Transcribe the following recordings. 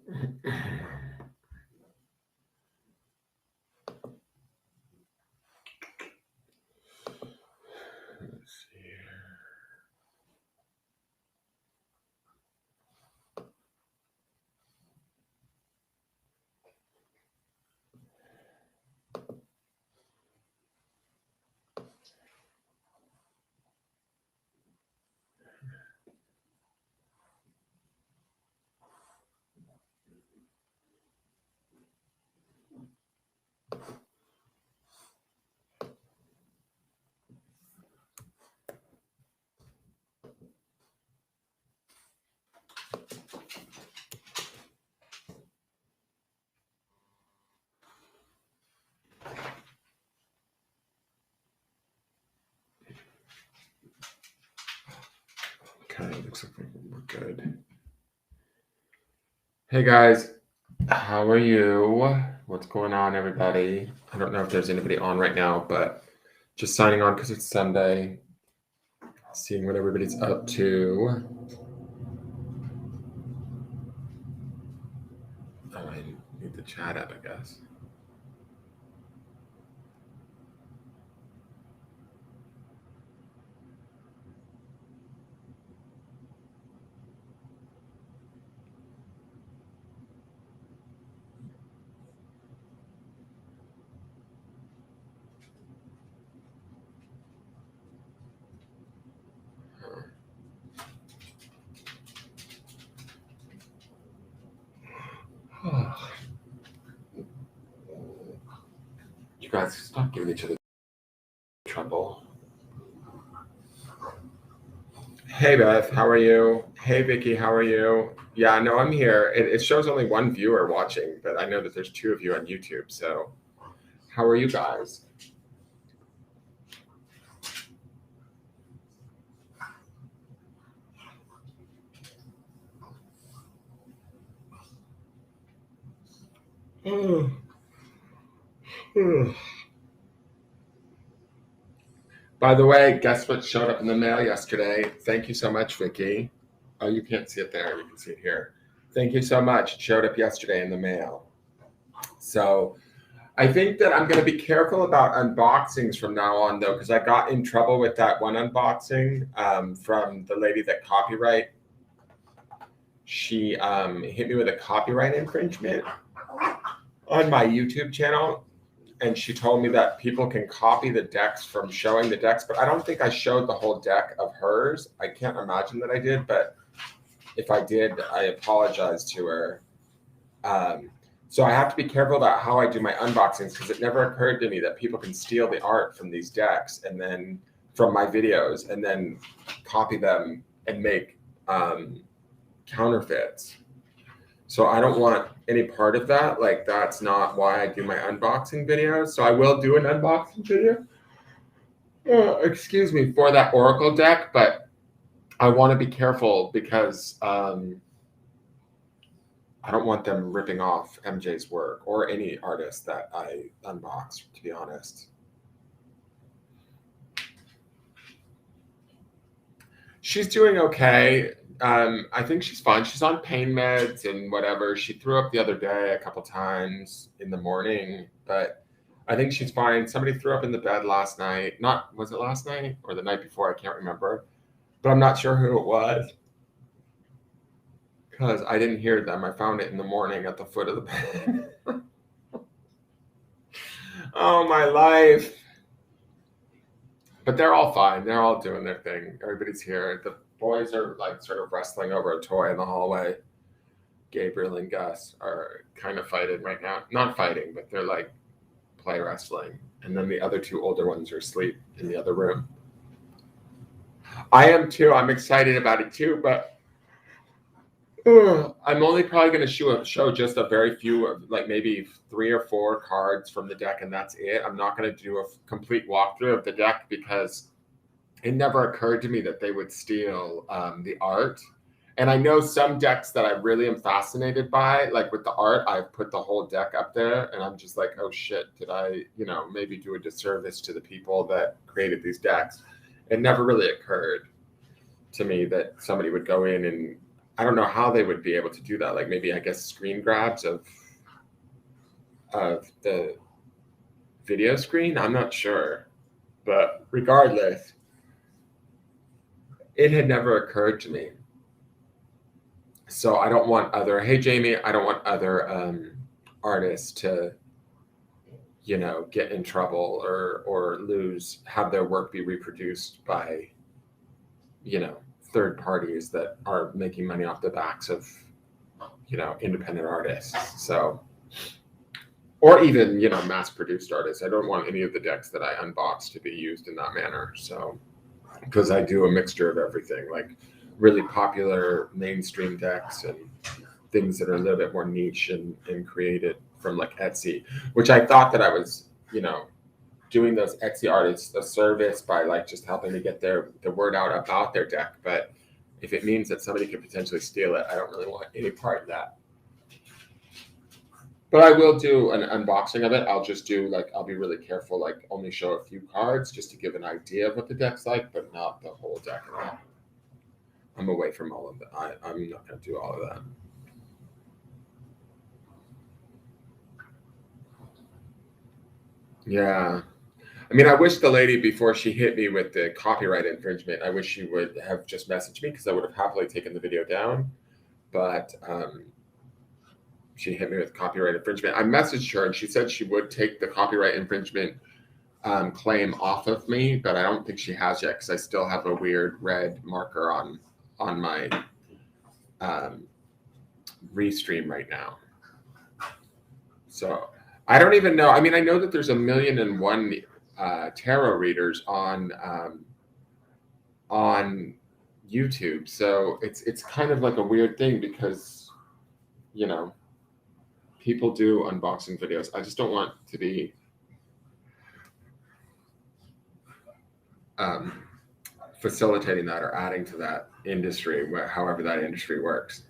see here. Okay, looks like we're good. Hey guys, how are you? What's going on, everybody? I don't know if there's anybody on right now, but just signing on because it's Sunday, seeing what everybody's up to. Oh, I need the chat up, I guess. You guys stop giving each other trouble. Hey Beth, how are you? Hey Vicky, how are you? Yeah, no, I'm here. It shows only one viewer watching, but I know that there's 2 of you on YouTube. So, how are you guys? By the way, guess what showed up in the mail yesterday? Thank you so much, Vicky. Oh, you can't see it there. You can see it here. Thank you so much. It showed up yesterday in the mail. So I think that I'm going to be careful about unboxings from now on, though, because I got in trouble with that one unboxing from the lady that copyright. She hit me with a copyright infringement on my YouTube channel. And she told me that people can copy the decks from showing the decks, but I don't think I showed the whole deck of hers. I can't imagine that I did, but if I did, I apologize to her. So I have to be careful about how I do my unboxings because it never occurred to me that people can steal the art from these decks and then from my videos and then copy them and make counterfeits. So I don't want any part of that. Like that's not why I do my unboxing videos. So I will do an unboxing video. Excuse me for that Oracle deck, but I want to be careful because I don't want them ripping off MJ's work or any artist that I unbox, to be honest. She's doing okay. I think she's fine. She's on pain meds and whatever. She threw up the other day a couple times in the morning, but I think she's fine. Somebody threw up in the bed last night. Was it last night or the night before? I can't remember, but I'm not sure who it was because I didn't hear them. I found it in the morning at the foot of the bed. Oh, my life. But they're all fine. They're all doing their thing. Everybody's here. The boys are like sort of wrestling over a toy in the hallway. Gabriel and Gus are kind of fighting right now. Not fighting, but they're like play wrestling. And then the other 2 older ones are asleep in the other room. I am too. I'm excited about it too, but I'm only probably going to show just a very few of like maybe 3 or 4 cards from the deck, and that's it. I'm not going to do a complete walkthrough of the deck because it never occurred to me that they would steal the art. And I know some decks that I really am fascinated by, like with the art, I've put the whole deck up there and I'm just like, oh shit, did I, maybe do a disservice to the people that created these decks? It never really occurred to me that somebody would go in and I don't know how they would be able to do that. Like maybe I guess screen grabs of the video screen. I'm not sure, but regardless, it had never occurred to me. So I don't want other. Hey Jamie, I don't want other artists to, get in trouble or have their work be reproduced by, third parties that are making money off the backs of, independent artists. So, or even, mass produced artists. I don't want any of the decks that I unbox to be used in that manner. So, because I do a mixture of everything, like really popular mainstream decks and things that are a little bit more niche and created from like Etsy, which I thought that I was, doing those Etsy artists a service by like just helping to get the word out about their deck. But if it means that somebody could potentially steal it, I don't really want any part of that. But I will do an unboxing of it. I'll just do I'll be really careful, like only show a few cards just to give an idea of what the deck's like, but not the whole deck at all. I'm away from all of that. I'm not going to do all of that. Yeah. I mean, I wish the lady, before she hit me with the copyright infringement, I wish she would have just messaged me because I would have happily taken the video down. But she hit me with copyright infringement. I messaged her and she said she would take the copyright infringement claim off of me, but I don't think she has yet because I still have a weird red marker on my restream right now. So I don't even know. I mean, I know that there's 1,000,001 tarot readers on YouTube, so it's kind of like a weird thing because people do unboxing videos. I just don't want to be facilitating that or adding to that industry, however that industry works.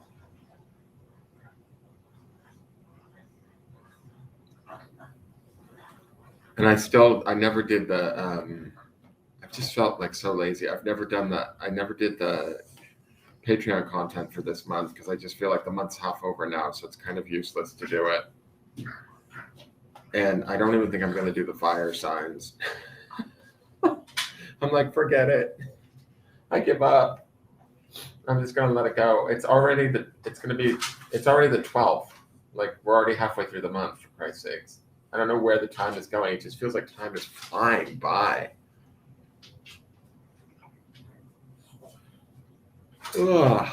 And I never did the, I've just felt like so lazy. I never did the Patreon content for this month because I just feel like the month's half over now, so it's kind of useless to do it. And I don't even think I'm going to do the fire signs. I'm like, forget it. I give up. I'm just going to let it go. It's already the 12th. Like we're already halfway through the month, for Christ's sakes. I don't know where the time is going. It just feels like time is flying by. Ugh.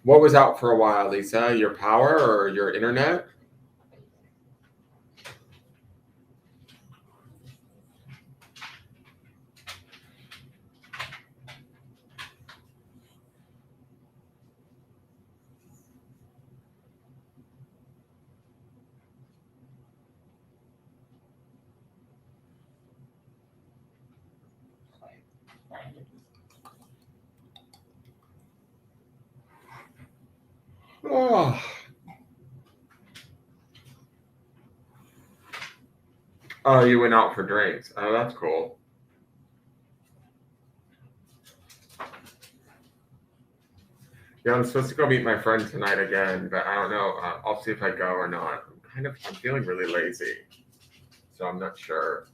What was out for a while, Lisa? Your power or your internet? Oh. Oh, you went out for drinks. Oh, that's cool. Yeah, I'm supposed to go meet my friend tonight again, but I don't know. I'll see if I go or not. I'm feeling really lazy, so I'm not sure.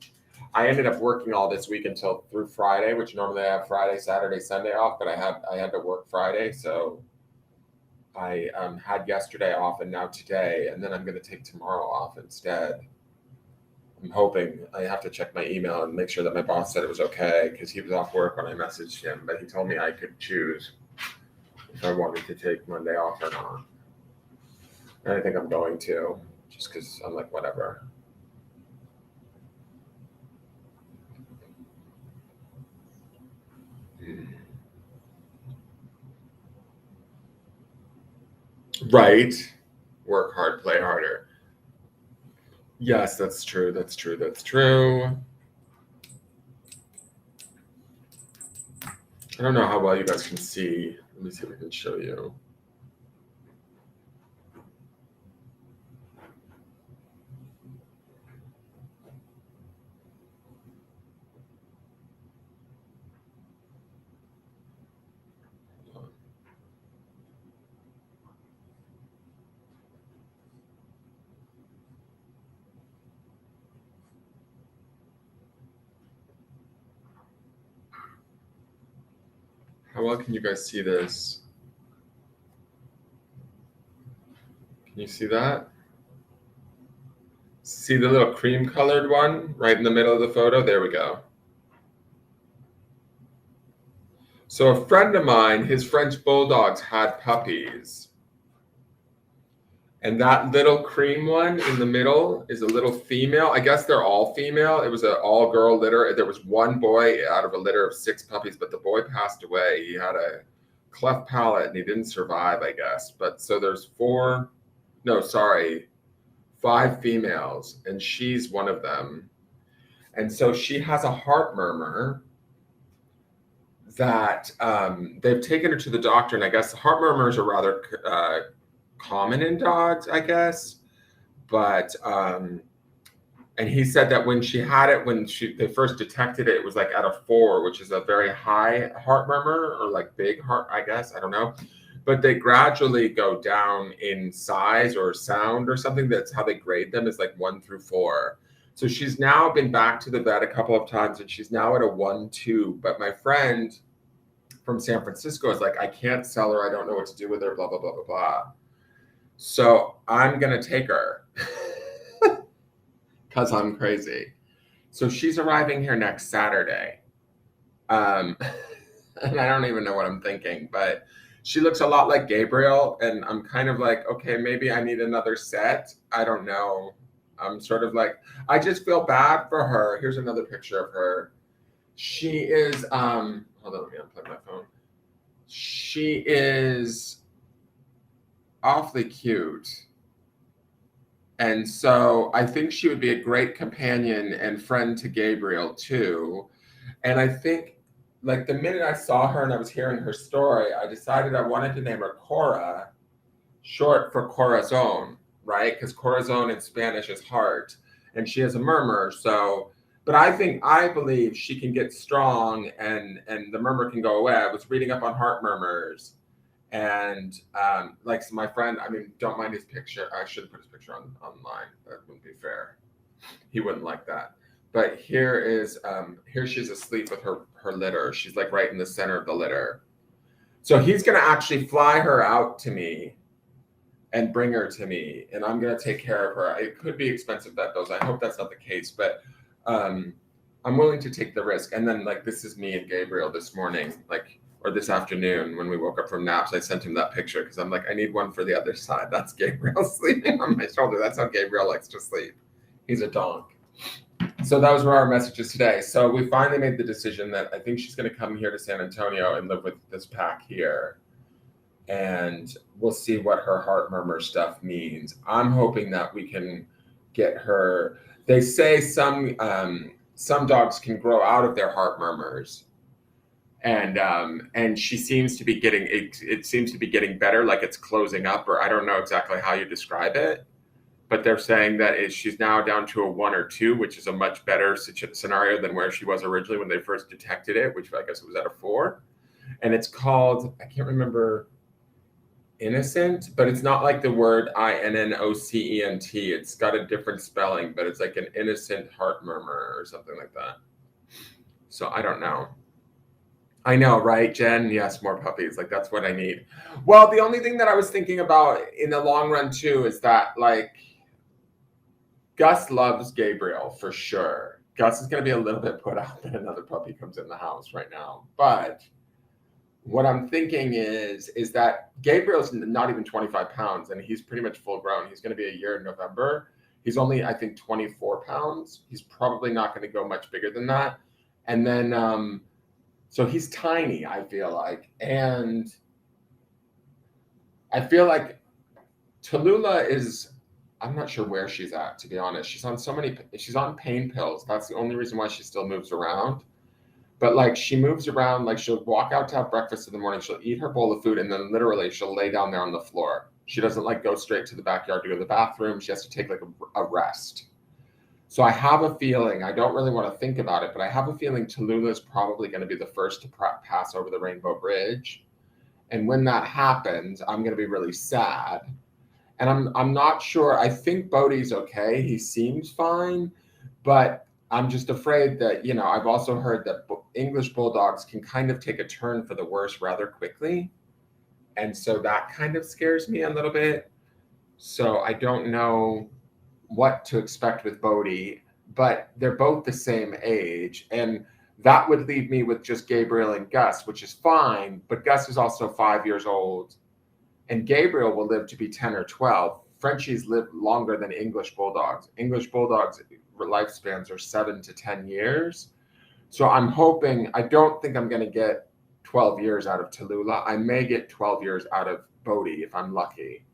I ended up working all this week through Friday, which normally I have Friday, Saturday, Sunday off, but I had to work Friday, so I had yesterday off and now today, and then I'm going to take tomorrow off instead. I'm hoping. I have to check my email and make sure that my boss said it was okay because he was off work when I messaged him, but he told me I could choose if I wanted to take Monday off or not. And I think I'm going to, just because I'm like, whatever. Right. Work hard, play harder. Yes, that's true. That's true. That's true. I don't know how well you guys can see. Let me see if I can show you. How well can you guys see this? Can you see that? See the little cream colored one right in the middle of the photo? There we go. So a friend of mine, his French bulldogs had puppies. And that little cream one in the middle is a little female. I guess they're all female. It was an all girl litter. There was one boy out of a litter of 6 puppies, but the boy passed away. He had a cleft palate and he didn't survive, I guess. But so there's 5 females, and she's one of them. And so she has a heart murmur that they've taken her to the doctor. And I guess the heart murmurs are rather common in dogs, I guess. But and he said that when she had it, they first detected it, it was like at a 4, which is a very high heart murmur, or like big heart, I guess. I don't know. But they gradually go down in size or sound or something. That's how they grade them, is like 1 through 4. So she's now been back to the vet a couple of times, and she's now at a 1-2. But my friend from San Francisco is like, I can't sell her. I don't know what to do with her, blah, blah, blah, blah, blah. So I'm going to take her because I'm crazy. So she's arriving here next Saturday. And I don't even know what I'm thinking, but she looks a lot like Gabriel. And I'm kind of like, okay, maybe I need another set. I don't know. I'm sort of like, I just feel bad for her. Here's another picture of her. She is, hold on, let me unplug my phone. She is awfully cute. And so I think she would be a great companion and friend to Gabriel too. And I think, like, the minute I saw her and I was hearing her story, I decided I wanted to name her Cora, short for Corazon, right? Because Corazon in Spanish is heart, and she has a murmur. So, but I believe she can get strong, and the murmur can go away. I was reading up on heart murmurs, and like, so my friend, I mean, don't mind his picture. I should have put his picture online. That wouldn't be fair. He wouldn't like that. But here she's asleep with her litter. She's like right in the center of the litter. So he's going to actually fly her out to me and bring her to me, and I'm going to take care of her. It could be expensive, vet bills. I hope that's not the case, but I'm willing to take the risk. And then, like, this is me and Gabriel this morning, like, or this afternoon when we woke up from naps. I sent him that picture because I'm like, I need one for the other side. That's Gabriel sleeping on my shoulder. That's how Gabriel likes to sleep. He's a donk. So those were our messages today. So we finally made the decision that I think she's going to come here to San Antonio and live with this pack here. And we'll see what her heart murmur stuff means. I'm hoping that we can get her. They say some dogs can grow out of their heart murmurs. And she seems to be getting it seems to be getting better, like it's closing up, or I don't know exactly how you describe it. But they're saying that she's now down to a 1 or 2, which is a much better scenario than where she was originally when they first detected it, which I guess it was at a 4. And it's called, I can't remember, innocent, but it's not like the word INNOCENT. It's got a different spelling, but it's like an innocent heart murmur or something like that. So I don't know. I know, right, Jen? Yes, more puppies. Like, that's what I need. Well, the only thing that I was thinking about in the long run too is that, like, Gus loves Gabriel for sure. Gus is going to be a little bit put out that another puppy comes in the house right now. But what I'm thinking is that Gabriel's not even 25 pounds, and he's pretty much full grown. He's going to be a year in November. He's only, I think, 24 pounds. He's probably not going to go much bigger than that. And then, so he's tiny, I feel like. And I feel like Tallulah is, I'm not sure where she's at, to be honest. She's on pain pills. That's the only reason why she still moves around. But like she moves around, like she'll walk out to have breakfast in the morning, she'll eat her bowl of food, and then literally she'll lay down there on the floor. She doesn't like go straight to the backyard to go to the bathroom. She has to take like a rest. So I have a feeling, I don't really want to think about it, but I have a feeling Tallulah is probably going to be the first to pass over the Rainbow Bridge. And when that happens, I'm going to be really sad. And I'm not sure. I think Bodhi's okay. He seems fine, but I'm just afraid that, you know, I've also heard that English bulldogs can kind of take a turn for the worse rather quickly. And so that kind of scares me a little bit. So I don't know what to expect with Bodhi, but they're both the same age. And that would leave me with just Gabriel and Gus, which is fine. But Gus is also 5 years old. And Gabriel will live to be 10 or 12. Frenchies live longer than English bulldogs. English bulldogs' lifespans are 7 to 10 years. So I'm hoping, I don't think I'm going to get 12 years out of Tallulah. I may get 12 years out of Bodhi if I'm lucky.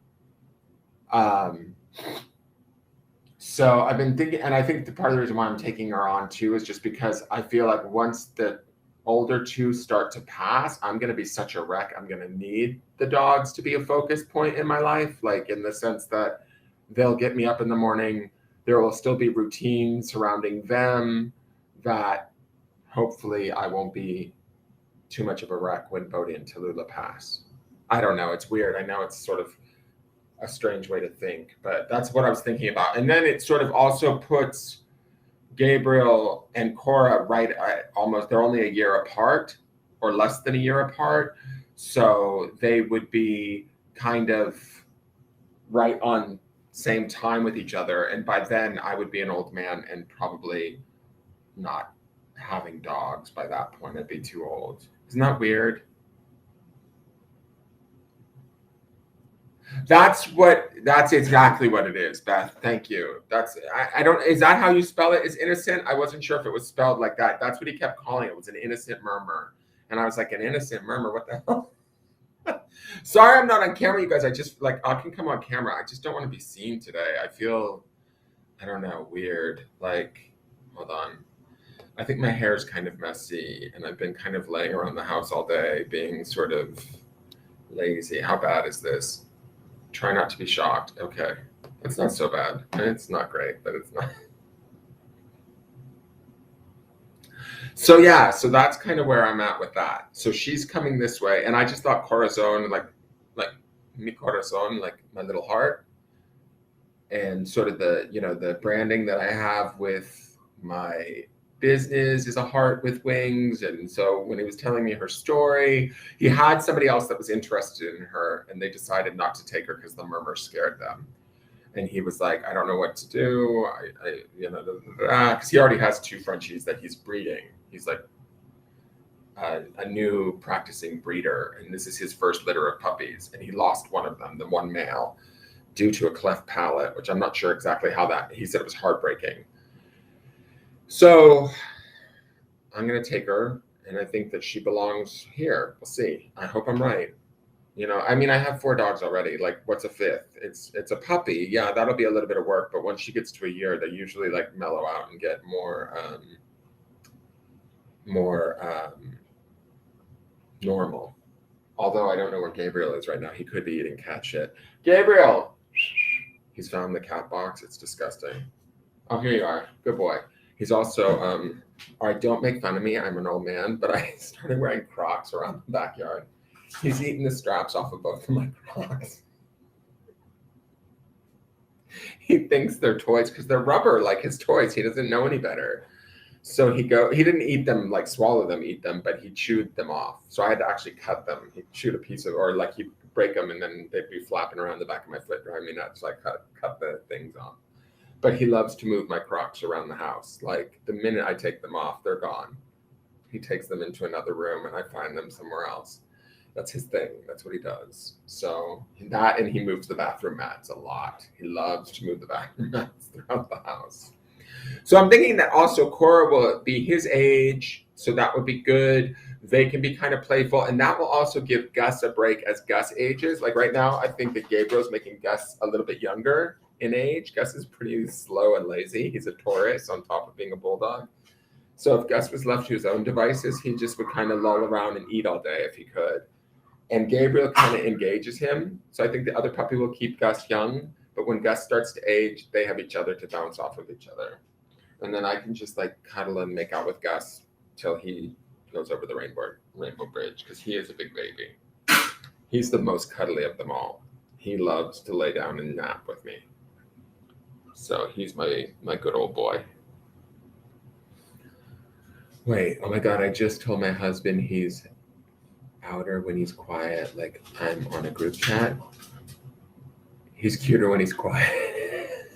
So I've been thinking, and I think part of the reason why I'm taking her on too is just because I feel like once the older two start to pass, I'm going to be such a wreck. I'm going to need the dogs to be a focus point in my life, like in the sense that they'll get me up in the morning. There will still be routine surrounding them that hopefully I won't be too much of a wreck when Bodhi and Tallulah pass. I don't know. It's weird. I know it's sort of a strange way to think, but that's what I was thinking about. And then it sort of also puts Gabriel and Cora right at almost, they're only a year apart or less than a year apart. So they would be kind of right on same time with each other. And by then I would be an old man and probably not having dogs by that point. I'd be too old. Isn't that weird? That's exactly what it is, Beth. Thank you. I don't, is that how you spell it? Is innocent? I wasn't sure if it was spelled like that. That's what he kept calling it, was an innocent murmur. And I was like, an innocent murmur? What the hell? Sorry, I'm not on camera, you guys. I just like, I can come on camera. I just don't want to be seen today. I feel, I don't know, weird. Like, hold on. I think my hair's kind of messy and I've been kind of laying around the house all day being sort of lazy. How bad is this? Try not to be shocked. Okay. It's not so bad. It's not great, but it's not. So yeah, so that's kind of where I'm at with that. So she's coming this way, and I just thought Corazon, like mi corazon, like my little heart, and sort of the, you know, the branding that I have with my business is a heart with wings. And so when he was telling me her story, he had somebody else that was interested in her, and they decided not to take her because the murmur scared them. And he was like, I don't know what to do. You know, because he already has 2 Frenchies that he's breeding. He's like a new practicing breeder, and this is his first litter of puppies. And he lost one of them, the one male, due to a cleft palate, which I'm not sure exactly how that. He said it was heartbreaking. So I'm going to take her, and I think that she belongs here. We'll see. I hope I'm right. You know, I mean, I have 4 dogs already. Like, what's a 5th? It's a puppy. Yeah, that'll be a little bit of work. But once she gets to a year, they usually like mellow out and get more normal. Although I don't know where Gabriel is right now. He could be eating cat shit. Gabriel! He's found the cat box. It's disgusting. Oh, here you are. Good boy. He's also, all right, don't make fun of me. I'm an old man, but I started wearing Crocs around the backyard. He's eating the straps off of both of my Crocs. He thinks they're toys because they're rubber like his toys. He doesn't know any better. So he didn't eat them, like swallow them, eat them, but he chewed them off. So I had to actually cut them. He chewed a piece of, or like he'd break them and then they'd be flapping around the back of my foot driving me nuts. So I cut the things off. But he loves to move my Crocs around the house. Like the minute I take them off, they're gone. He takes them into another room and I find them somewhere else. That's his thing. That's what he does. So that, and he moves the bathroom mats a lot. He loves to move the bathroom mats throughout the house. So I'm thinking that also Cora will be his age, so that would be good. They can be kind of playful, and that will also give Gus a break as Gus ages. Like right now, I think that Gabriel's making Gus a little bit younger in age. Gus is pretty slow and lazy. He's a Taurus on top of being a bulldog. So if Gus was left to his own devices, he just would kind of loll around and eat all day if he could. And Gabriel kind of engages him. So I think the other puppy will keep Gus young. But when Gus starts to age, they have each other to bounce off of each other. And then I can just like cuddle and make out with Gus till he goes over the rainbow bridge, because he is a big baby. He's the most cuddly of them all. He loves to lay down and nap with me. So he's my good old boy. Wait, oh my God, I just told my husband he's outer when he's quiet, like I'm on a group chat. He's cuter when he's quiet.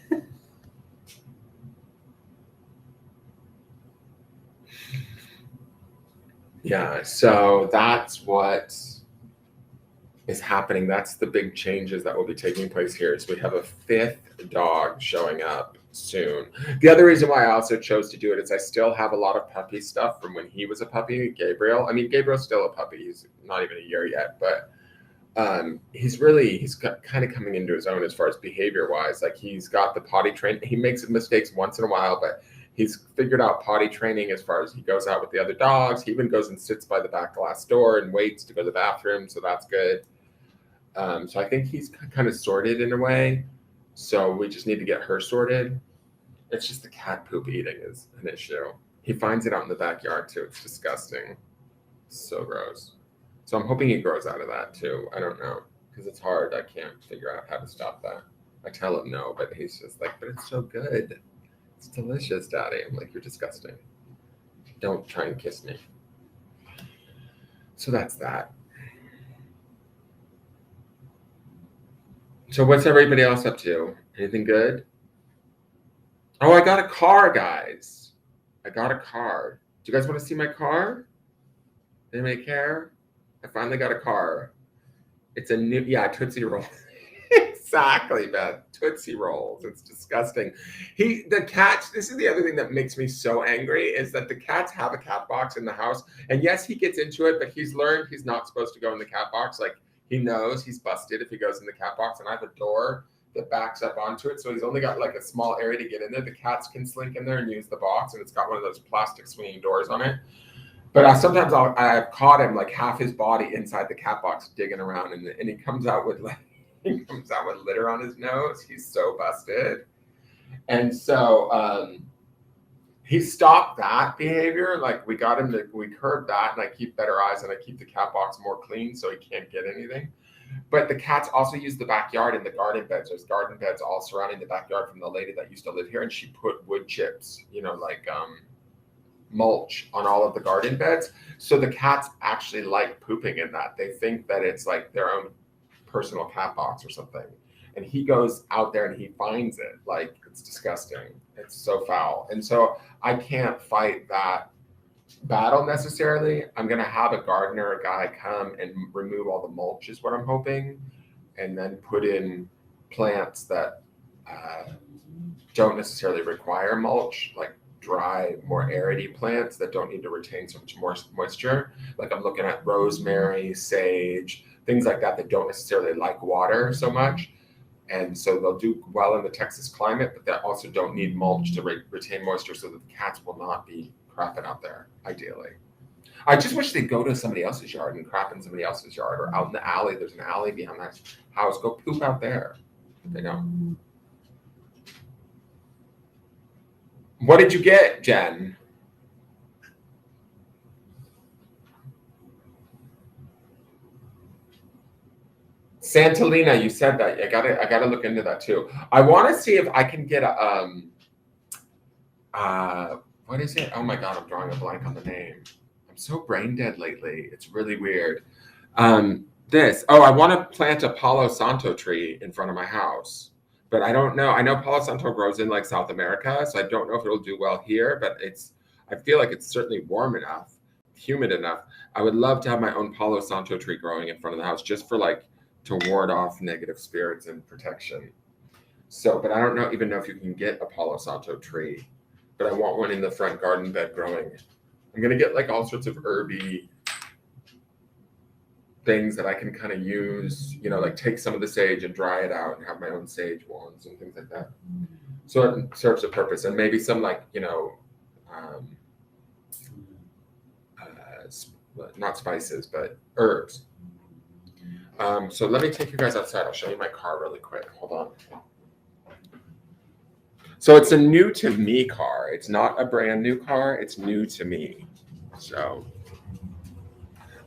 Yeah, so that's what is happening. That's the big changes that will be taking place here. Is we have a 5th dog showing up soon. The other reason why I also chose to do it is I still have a lot of puppy stuff from when he was a puppy, Gabriel. I mean, Gabriel's still a puppy. He's not even a year yet, but he's kind of coming into his own as far as behavior wise. Like he's got the potty train. He makes mistakes once in a while, but he's figured out potty training as far as he goes out with the other dogs. He even goes and sits by the back glass door and waits to go to the bathroom. So that's good. So I think he's kind of sorted in a way. So we just need to get her sorted. It's just the cat poop eating is an issue. He finds it out in the backyard too. It's disgusting. It's so gross. So I'm hoping he grows out of that too. I don't know, because it's hard. I can't figure out how to stop that. I tell him no, but he's just like, but it's so good. It's delicious, Daddy. I'm like, you're disgusting. Don't try and kiss me. So that's that. So what's everybody else up to? Anything good? Oh, I got a car, guys. I got a car. Do you guys want to see my car? Anybody care? I finally got a car. It's a new, Tootsie Roll. Exactly, Beth. Tootsie Rolls. It's disgusting. The cats, this is the other thing that makes me so angry, is that the cats have a cat box in the house. And yes, he gets into it, but he's learned he's not supposed to go in the cat box. Like, he knows he's busted if he goes in the cat box. And I have a door that backs up onto it. So he's only got like a small area to get in there. The cats can slink in there and use the box. And it's got one of those plastic swinging doors on it. But sometimes I've caught him like half his body inside the cat box digging around. And he comes out with like, he comes out with litter on his nose. He's so busted. And so he stopped that behavior. Like we curbed that, and I keep better eyes and I keep the cat box more clean so he can't get anything. But the cats also use the backyard and the garden beds. There's garden beds all surrounding the backyard from the lady that used to live here, and she put wood chips, like mulch on all of the garden beds. So the cats actually like pooping in that. They think that it's like their own personal cat box or something. And he goes out there and he finds it. Like, it's disgusting. It's so foul. And so I can't fight that battle necessarily. I'm going to have a gardener, a guy come and remove all the mulch is what I'm hoping. And then put in plants that don't necessarily require mulch, like dry, more arity plants that don't need to retain so much more moisture. Like I'm looking at rosemary, sage, things like that don't necessarily like water so much. And so they'll do well in the Texas climate, but they also don't need mulch to retain moisture so that the cats will not be crapping out there, ideally. I just wish they'd go to somebody else's yard and crap in somebody else's yard, or out in the alley. There's an alley behind that house. Go poop out there. But they don't. What did you get, Jen? Santalina, you said that. I gotta look into that too. I want to see if I can get a what is it? Oh my God, I'm drawing a blank on the name. I'm so brain dead lately. It's really weird. I want to plant a Palo Santo tree in front of my house, but I don't know. I know Palo Santo grows in like South America, so I don't know if it'll do well here, but I feel like it's certainly warm enough, humid enough. I would love to have my own Palo Santo tree growing in front of the house just for like to ward off negative spirits and protection. So, but I don't even know if you can get a Palo Santo tree, but I want one in the front garden bed growing. I'm going to get like all sorts of herby things that I can kind of use, like take some of the sage and dry it out and have my own sage wands and things like that. So it serves a purpose. And maybe some like, not spices, but herbs. So let me take you guys outside. I'll show you my car really quick. Hold on. So it's a new to me car. It's not a brand new car. It's new to me. So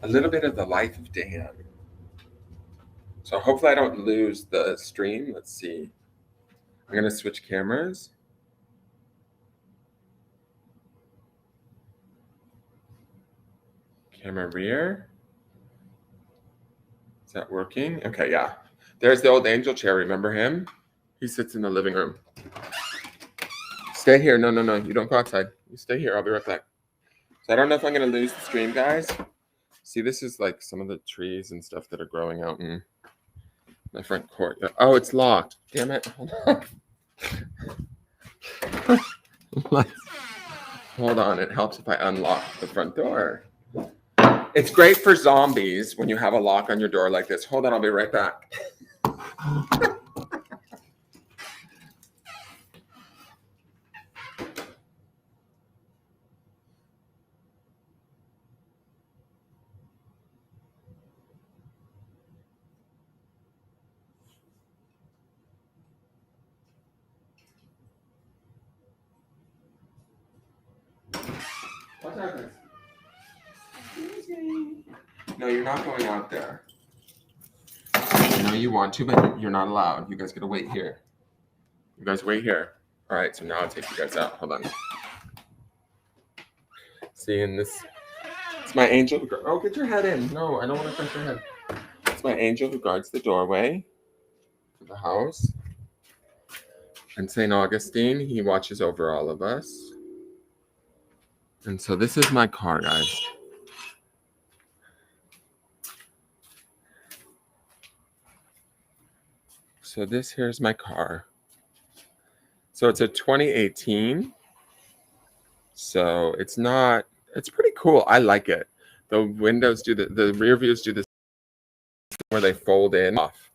a little bit of the life of Dan. So hopefully I don't lose the stream. Let's see. I'm going to switch cameras. Camera rear. Is that working? Okay, yeah. There's the old angel chair. Remember him? He sits in the living room. Stay here. No. You don't go outside. You stay here. I'll be right back. So I don't know if I'm going to lose the stream, guys. See, this is like some of the trees and stuff that are growing out in my front court. Oh, it's locked. Damn it. Hold on. Hold on. It helps if I unlock the front door. It's great for zombies when you have a lock on your door like this. Hold on. I'll be right back. What happens? No, you're not going out there. I know you want to, but you're not allowed. You guys gotta wait here. You guys wait here. All right, so now I'll take you guys out. Hold on. See, in this, it's my angel. Oh, get your head in. No, I don't want to touch your head. It's my angel who guards the doorway to the house. And St. Augustine, he watches over all of us. And so this is my car, guys. So this here's my car. So it's a 2018. So it's pretty cool. I like it. The windows do the rear views do this where they fold in off.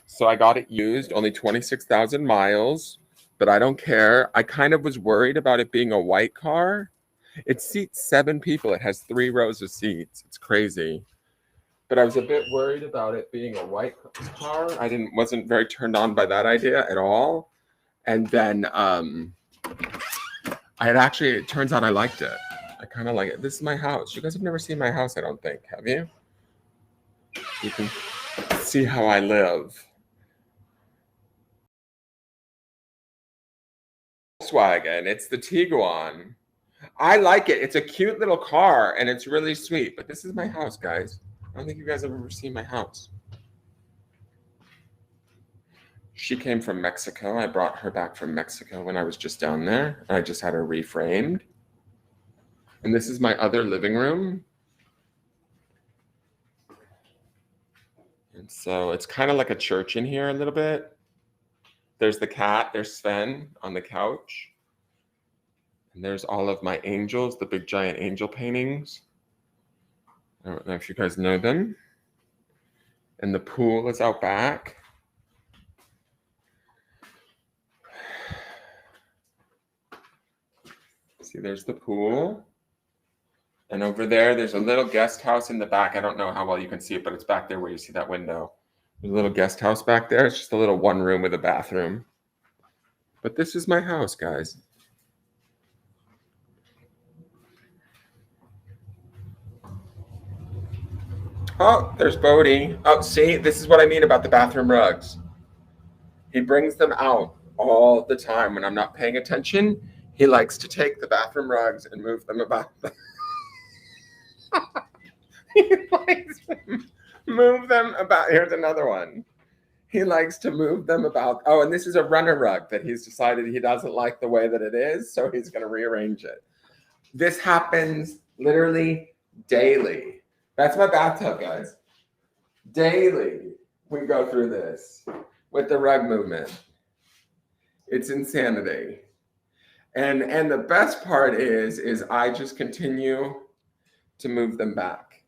So I got it used, only 26,000 miles, but I don't care. I kind of was worried about it being a white car. It seats 7 people. It has 3 rows of seats. It's crazy. But I was a bit worried about it being a white car. I wasn't very turned on by that idea at all. And then it turns out I liked it. I kind of like it. This is my house. You guys have never seen my house, I don't think, have you? You can see how I live. Volkswagen, it's the Tiguan. I like it. It's a cute little car and it's really sweet. But this is my house, guys. I don't think you guys have ever seen my house. She came from Mexico. I brought her back from Mexico when I was just down there. I just had her reframed. And this is my other living room. And so it's kind of like a church in here a little bit. There's the cat. There's Sven on the couch. And there's all of my angels, the big giant angel paintings. I don't know if you guys know them. And the pool is out back. See, there's the pool. And over there's a little guest house in the back. I don't know how well you can see it, but it's back there where you see that window. There's a little guest house back there. It's just a little one room with a bathroom. But this is my house, guys. Oh, there's Bodie. Oh, see, this is what I mean about the bathroom rugs. He brings them out all the time when I'm not paying attention. He likes to take the bathroom rugs and move them about. He likes to move them about. Here's another one. He likes to move them about. Oh, and this is a runner rug that he's decided he doesn't like the way that it is, so he's going to rearrange it. This happens literally daily. That's my bathtub, guys. Daily, we go through this with the rug movement. It's insanity. And the best part is I just continue to move them back.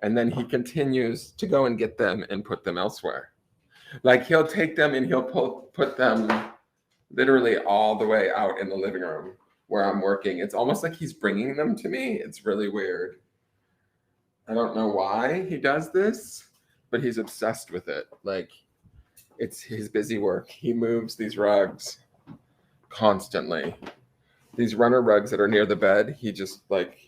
And then he continues to go and get them and put them elsewhere. Like he'll take them and he'll put them literally all the way out in the living room where I'm working. It's almost like he's bringing them to me. It's really weird. I don't know why he does this, but he's obsessed with it. Like, it's his busy work. He moves these rugs constantly. These runner rugs that are near the bed, he just like,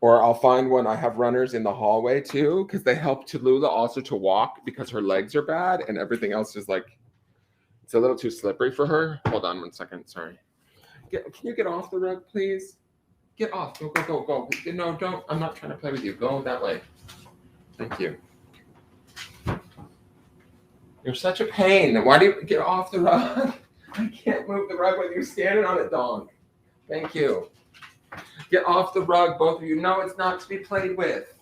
or I'll find one. I have runners in the hallway too, because they help Tallulah also to walk because her legs are bad and everything else is like, it's a little too slippery for her. Hold on 1 second. Sorry. Can you get off the rug, please? Get off. Go, go, go, go. No, don't. I'm not trying to play with you. Go that way. Thank you. You're such a pain. Why do you get off the rug? I can't move the rug when you're standing on it, dog. Thank you. Get off the rug, both of you. No, it's not to be played with.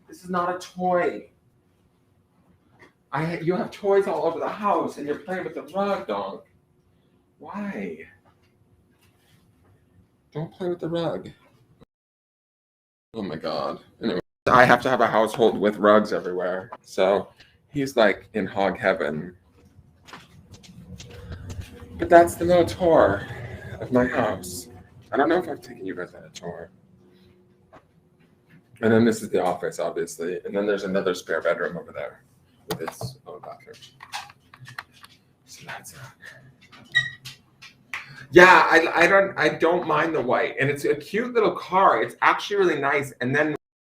This is not a toy. You have toys all over the house, and you're playing with the rug, dog. Why? Don't play with the rug. Oh my God. Anyway, I have to have a household with rugs everywhere. So he's like in hog heaven. But that's the little tour of my house. I don't know if I've taken you guys on a tour. And then this is the office, obviously. And then there's another spare bedroom over there with its own bathroom. So that's it. Yeah, I don't mind the white. And it's a cute little car. It's actually really nice. And then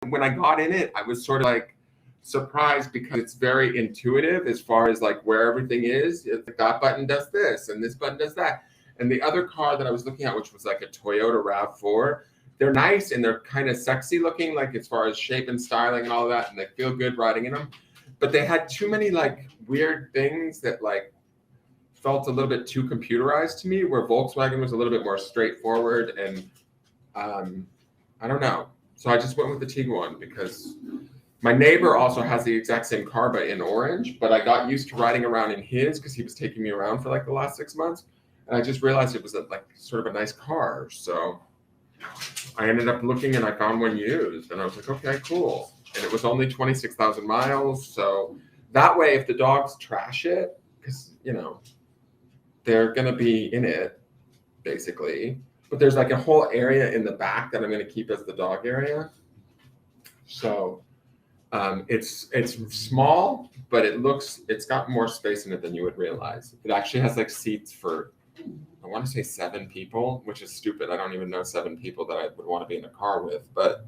when I got in it, I was sort of like surprised because it's very intuitive as far as like where everything is. That button does this and this button does that. And the other car that I was looking at, which was like a Toyota RAV4, they're nice and they're kind of sexy looking, like as far as shape and styling and all that, and they feel good riding in them. But they had too many like weird things that like felt a little bit too computerized to me, where Volkswagen was a little bit more straightforward. And I don't know. So I just went with the Tiguan because my neighbor also has the exact same car, but in orange. But I got used to riding around in his because he was taking me around for like the last 6 months. And I just realized it was like sort of a nice car. So I ended up looking and I found one used. And I was like, okay, cool. And it was only 26,000 miles. So that way, if the dogs trash it, because, you know, they're going to be in it, basically. But there's like a whole area in the back that I'm going to keep as the dog area. So it's small, but it's got more space in it than you would realize. It actually has like seats for, I want to say 7 people, which is stupid. I don't even know 7 people that I would want to be in a car with. But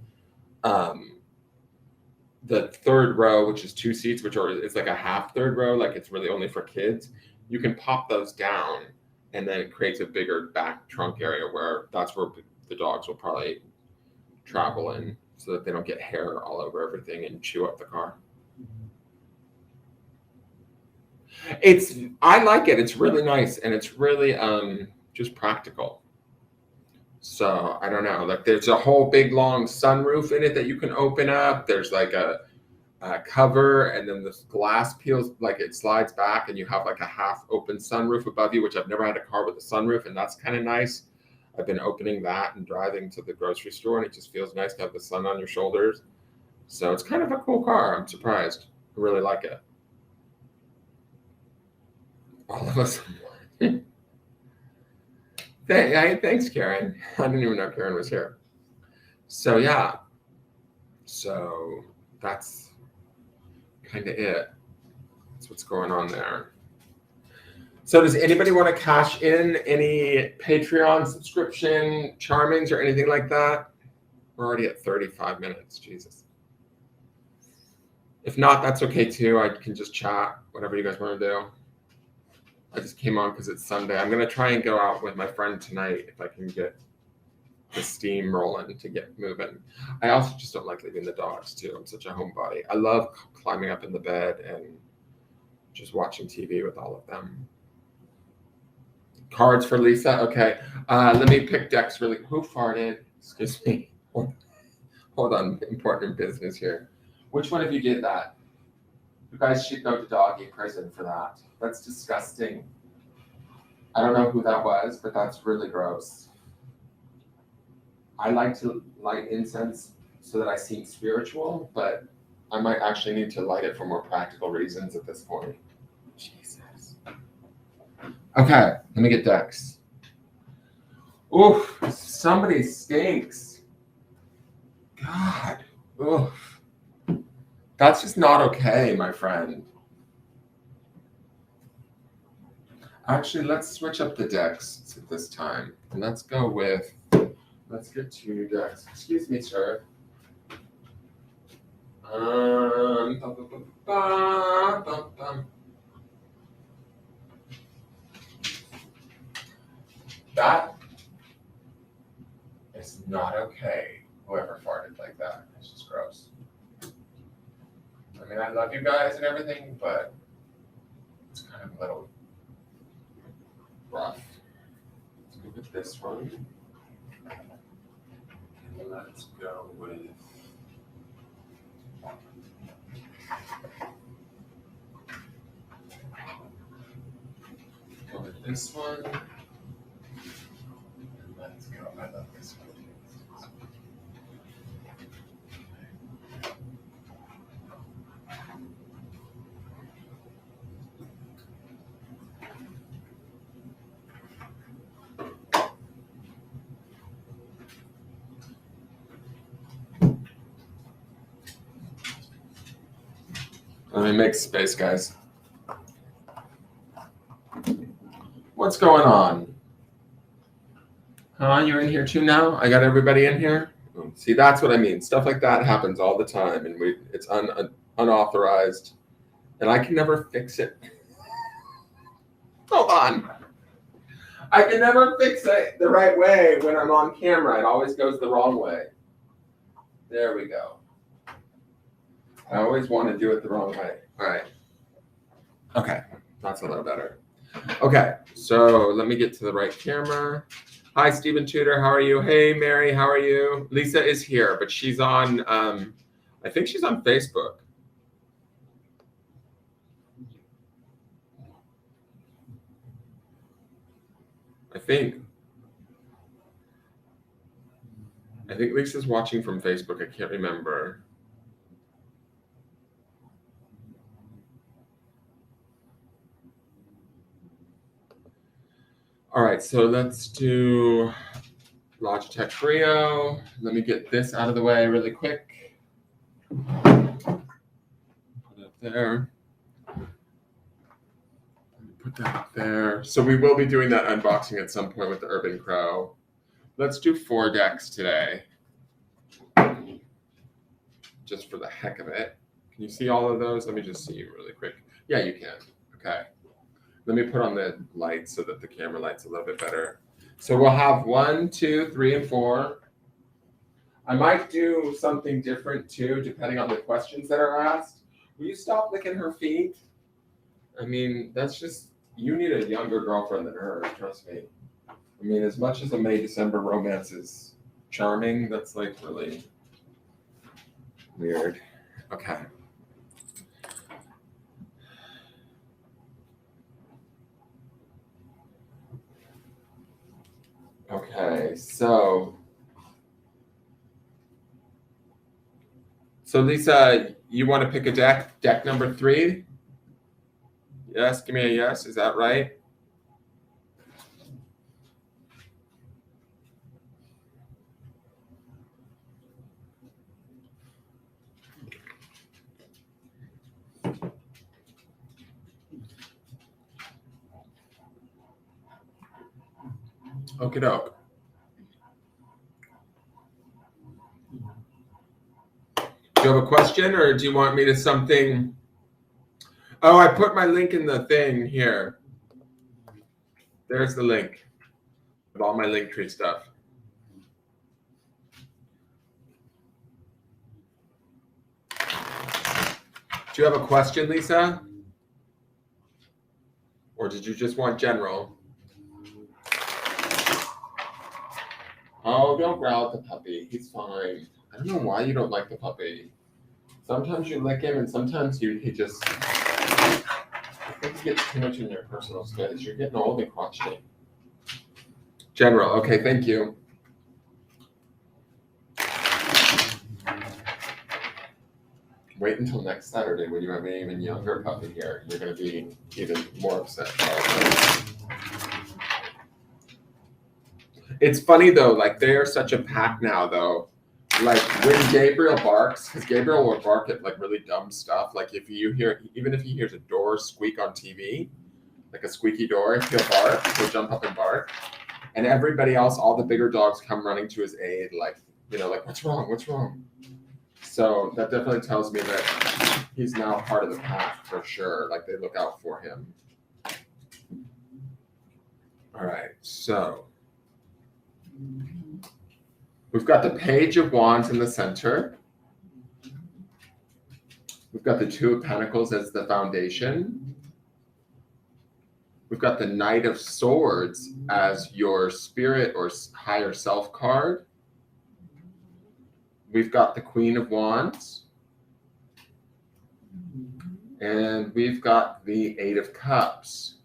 the third row, which is 2 seats, it's like a half third row, like it's really only for kids. You can pop those down, and then it creates a bigger back trunk area where that's where the dogs will probably travel in, so that they don't get hair all over everything and chew up the car. I like it. It's really nice, and it's really just practical. So I don't know. Like there's a whole big long sunroof in it that you can open up. There's like a cover, and then the glass peels, like it slides back, and you have like a half open sunroof above you, which I've never had a car with a sunroof, and that's kind of nice. I've been opening that and driving to the grocery store, and it just feels nice to have the sun on your shoulders. So it's kind of a cool car. I'm surprised. I really like it. All of us. Thanks, Karen. I didn't even know Karen was here. So yeah. So that's kind of it. That's what's going on there. So does anybody want to cash in any Patreon subscription, Charmings, or anything like that? We're already at 35 minutes. Jesus. If not, that's okay too. I can just chat, whatever you guys want to do. I just came on because it's Sunday. I'm going to try and go out with my friend tonight if I can get the steam rolling to get moving. I also just don't like leaving the dogs too. I'm such a homebody. I love climbing up in the bed and just watching TV with all of them. Cards for Lisa. Okay. Let me pick decks really. Who farted? Excuse me. Hold on. Important business here. Which one of you did that? You guys should go to doggy prison for that. That's disgusting. I don't know who that was, but that's really gross. I like to light incense so that I seem spiritual, but I might actually need to light it for more practical reasons at this point. Jesus. Okay, let me get decks. Oof, somebody stinks. God. Oof. That's just not okay, my friend. Actually, let's switch up the decks at this time. And let's go with, let's get 2 decks. Excuse me, sir. Bum, bum, bum, bum, bum, bum. That is not okay. Whoever farted like that. It's just gross. I mean, I love you guys and everything, but it's kind of a little rough. Let's go with this one. And let's go with. Go with this one. And let's go. I love this one. Let me make space, guys. What's going on? You're in here too now? I got everybody in here? See, that's what I mean. Stuff like that happens all the time, and it's unauthorized, and I can never fix it. Hold on. I can never fix it the right way when I'm on camera. It always goes the wrong way. There we go. I always want to do it the wrong way. All right. Okay, that's a little better. Okay, so let me get to the right camera. Hi, Stephen Tudor. How are you? Hey, Mary. How are you? Lisa is here, but she's on, I think she's on Facebook. I think Lisa's watching from Facebook. I can't remember. All right, so let's do Logitech Brio. Let me get this out of the way really quick. Put it up there. Put that up there. So we will be doing that unboxing at some point with the Urban Crow. Let's do 4 decks today. Just for the heck of it. Can you see all of those? Let me just see you really quick. Yeah, you can. Okay. Let me put on the light so that the camera light's a little bit better. So we'll have 1, 2, 3, and 4. I might do something different too, depending on the questions that are asked. Will you stop licking her feet? I mean, that's just, you need a younger girlfriend than her, trust me. I mean, as much as a May-December romance is charming, that's like really weird. Okay. Okay, so Lisa, you want to pick a deck number 3? Yes, give me a yes. Is that right? Okie doke. Do you have a question, or do you want me to something? Oh, I put my link in the thing here. There's the link with all my Linktree stuff. Do you have a question, Lisa? Or did you just want general? Oh, don't growl at the puppy. He's fine. I don't know why you don't like the puppy. Sometimes you lick him, and sometimes he just. I think he gets too much in your personal space. You're getting old and crotchety. General. Okay, thank you. Wait until next Saturday when you have an even younger puppy here. You're going to be even more upset. It's funny though, like they are such a pack now though. Like when Gabriel barks, because Gabriel will bark at like really dumb stuff. Like if you hear, even if he hears a door squeak on TV, like a squeaky door, he'll bark, he'll jump up and bark. And everybody else, all the bigger dogs come running to his aid, like, you know, like, what's wrong? What's wrong? So that definitely tells me that he's now part of the pack for sure. Like they look out for him. All right, so we've got the Page of Wands in the center. We've got the Two of Pentacles as the foundation. We've got the Knight of Swords as your spirit or higher self card. We've got the Queen of Wands. And we've got the Eight of Cups.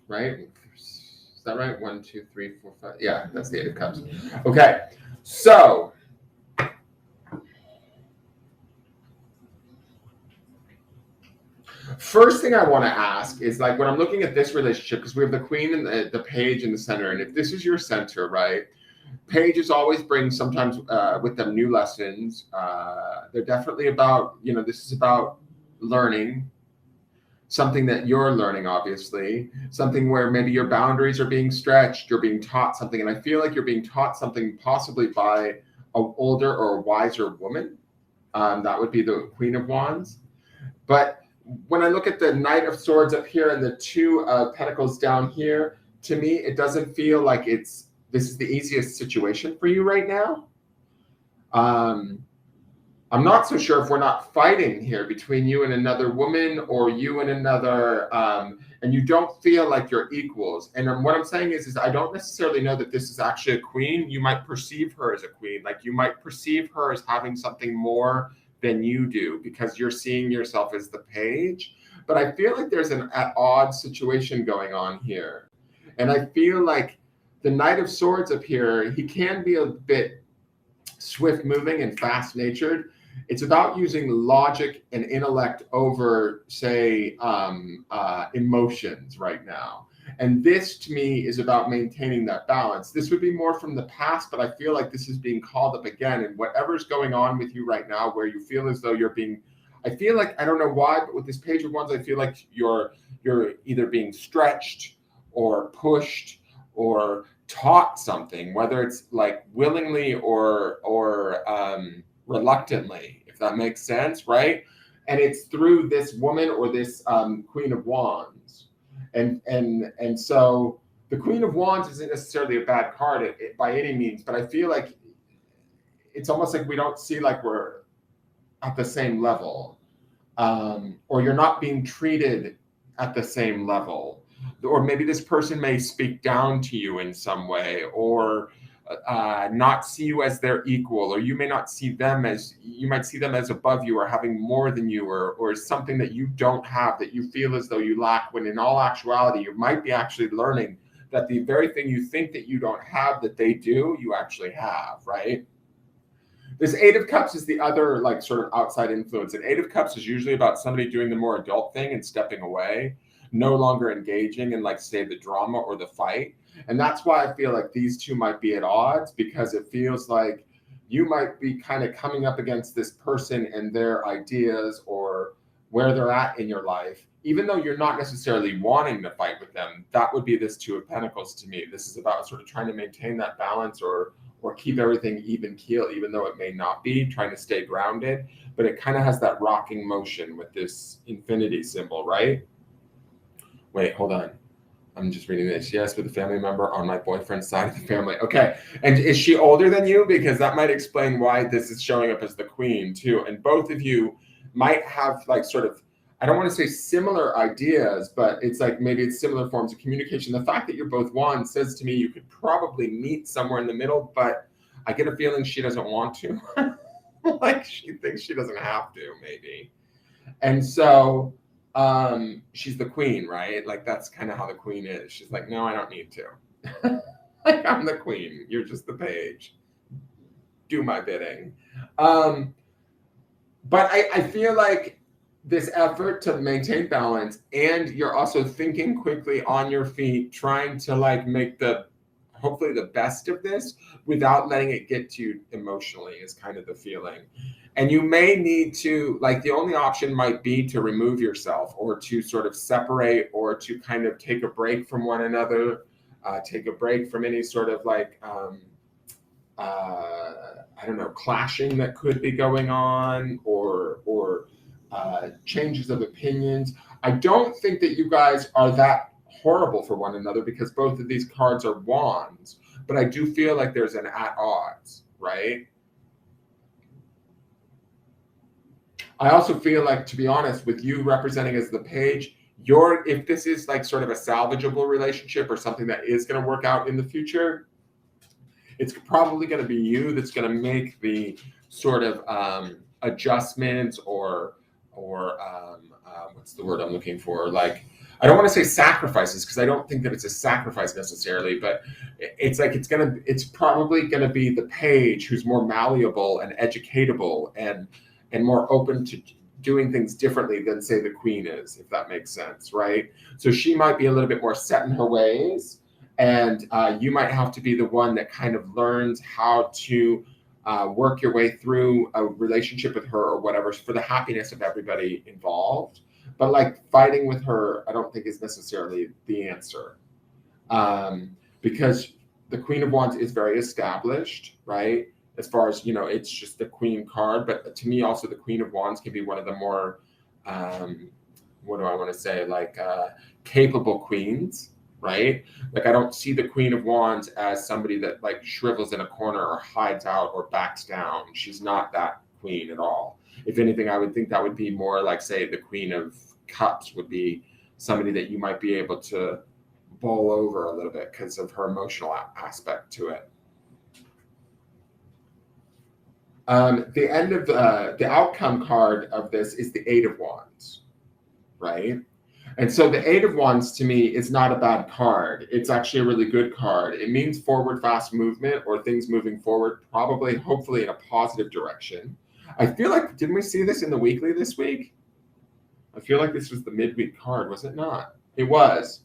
Right? Is that right? 1, 2, 3, 4, 5. Yeah, that's the Eight of Cups. Okay, so first thing I want to ask is like when I'm looking at this relationship, because we have the Queen and the Page in the center, and if this is your center, right? Pages always bring sometimes with them new lessons. They're definitely about, you know, this is about learning. Something that you're learning, obviously, something where maybe your boundaries are being stretched, you're being taught something. And I feel like you're being taught something possibly by an older or wiser woman. That would be the Queen of Wands. But when I look at the Knight of Swords up here and the Two of Pentacles down here, to me, it doesn't feel like this is the easiest situation for you right now. I'm not so sure if we're not fighting here between you and another woman or you and another, and you don't feel like you're equals. And what I'm saying is I don't necessarily know that this is actually a queen. You might perceive her as a queen. Like you might perceive her as having something more than you do because you're seeing yourself as the page. But I feel like there's an odd situation going on here. And I feel like the Knight of Swords up here, he can be a bit swift moving and fast natured. It's about using logic and intellect over, say, emotions right now. And this, to me, is about maintaining that balance. This would be more from the past, but I feel like this is being called up again. And whatever's going on with you right now, where you feel as though you're being, I feel like, I don't know why, but with this Page of Wands, I feel like you're either being stretched or pushed or taught something, whether it's like willingly or reluctantly, if that makes sense, right? And it's through this woman or this Queen of Wands, and so the Queen of Wands isn't necessarily a bad card by any means, but I feel like it's almost like we don't see like we're at the same level, or you're not being treated at the same level, or maybe this person may speak down to you in some way, or not see you as their equal, or you may not see them as, you might see them as above you or having more than you, or something that you don't have that you feel as though you lack, when in all actuality you might be actually learning that the very thing you think that you don't have that they do, you actually have, right? This Eight of Cups is the other like sort of outside influence. And Eight of Cups is usually about somebody doing the more adult thing and stepping away, no longer engaging in like, say, the drama or the fight. And that's why I feel like these two might be at odds, because it feels like you might be kind of coming up against this person and their ideas or where they're at in your life, even though you're not necessarily wanting to fight with them. That would be this Two of Pentacles to me. This is about sort of trying to maintain that balance or keep everything even keel, even though it may not be, trying to stay grounded, but it kind of has that rocking motion with this infinity symbol, right? Wait, hold on. I'm just reading this. Yes, with a family member on my boyfriend's side of the family. Okay. And is she older than you? Because that might explain why this is showing up as the queen too. And both of you might have like sort of, I don't want to say similar ideas, but it's like maybe it's similar forms of communication. The fact that you're both Wands says to me you could probably meet somewhere in the middle, but I get a feeling she doesn't want to. Like she thinks she doesn't have to, maybe. And so she's the queen, right? Like that's kind of how the queen is. She's like, no, I don't need to. Like I'm the queen. You're just the page. Do my bidding. But I feel like this effort to maintain balance, and you're also thinking quickly on your feet, trying to like make the hopefully the best of this without letting it get to you emotionally is kind of the feeling. And you may need to, like, the only option might be to remove yourself or to sort of separate or to kind of take a break from one another, take a break from any sort of like, I don't know, clashing that could be going on or changes of opinions. I don't think that you guys are that horrible for one another because both of these cards are wands, but I do feel like there's an at odds, right? I also feel like, to be honest, with you representing as the page, if this is like sort of a salvageable relationship or something that is going to work out in the future, it's probably going to be you that's going to make the sort of adjustments or what's the word I'm looking for? Like, I don't want to say sacrifices because I don't think that it's a sacrifice necessarily, but it's probably going to be the page who's more malleable and educatable and more open to doing things differently than say the queen is, if that makes sense, right? So she might be a little bit more set in her ways, and you might have to be the one that kind of learns how to work your way through a relationship with her or whatever for the happiness of everybody involved. But like fighting with her, I don't think is necessarily the answer, because the Queen of Wands is very established, right? As far as, you know, it's just the Queen card. But to me, also the Queen of Wands can be one of the more, what do I want to say, like capable queens, right? Like, I don't see the Queen of Wands as somebody that like shrivels in a corner or hides out or backs down. She's not that queen at all. If anything, I would think that would be more like, say, the Queen of Cups would be somebody that you might be able to bowl over a little bit because of her emotional aspect to it. The end of the outcome card of this is the Eight of Wands, right? And so the Eight of Wands to me is not a bad card. It's actually a really good card. It means forward fast movement or things moving forward, probably, hopefully in a positive direction. I feel like, didn't we see this in the weekly this week? I feel like this was the midweek card, was it not? It was.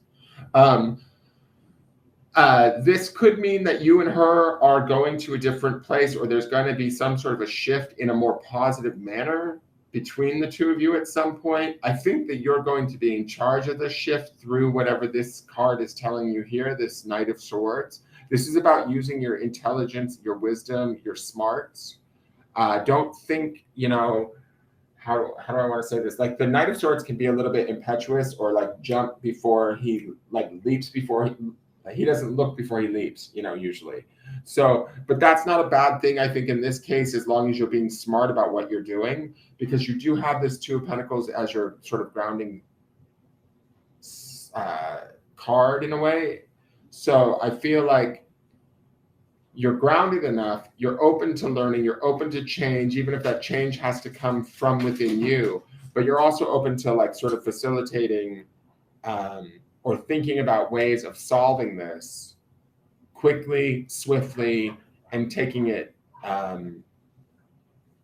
This could mean that you and her are going to a different place, or there's going to be some sort of a shift in a more positive manner between the two of you at some point. I think that you're going to be in charge of the shift through whatever this card is telling you here, this Knight of Swords. This is about using your intelligence, your wisdom, your smarts. Don't think, you know, how do I want to say this? Like, the Knight of Swords can be a little bit impetuous or like jump before he like leaps before he doesn't look before he leaps, you know, usually. So, but that's not a bad thing, I think, in this case, as long as you're being smart about what you're doing, because you do have this Two of Pentacles as your sort of grounding card in a way. So I feel like you're grounded enough, you're open to learning, you're open to change, even if that change has to come from within you, but you're also open to like sort of facilitating or thinking about ways of solving this quickly, swiftly, and taking it,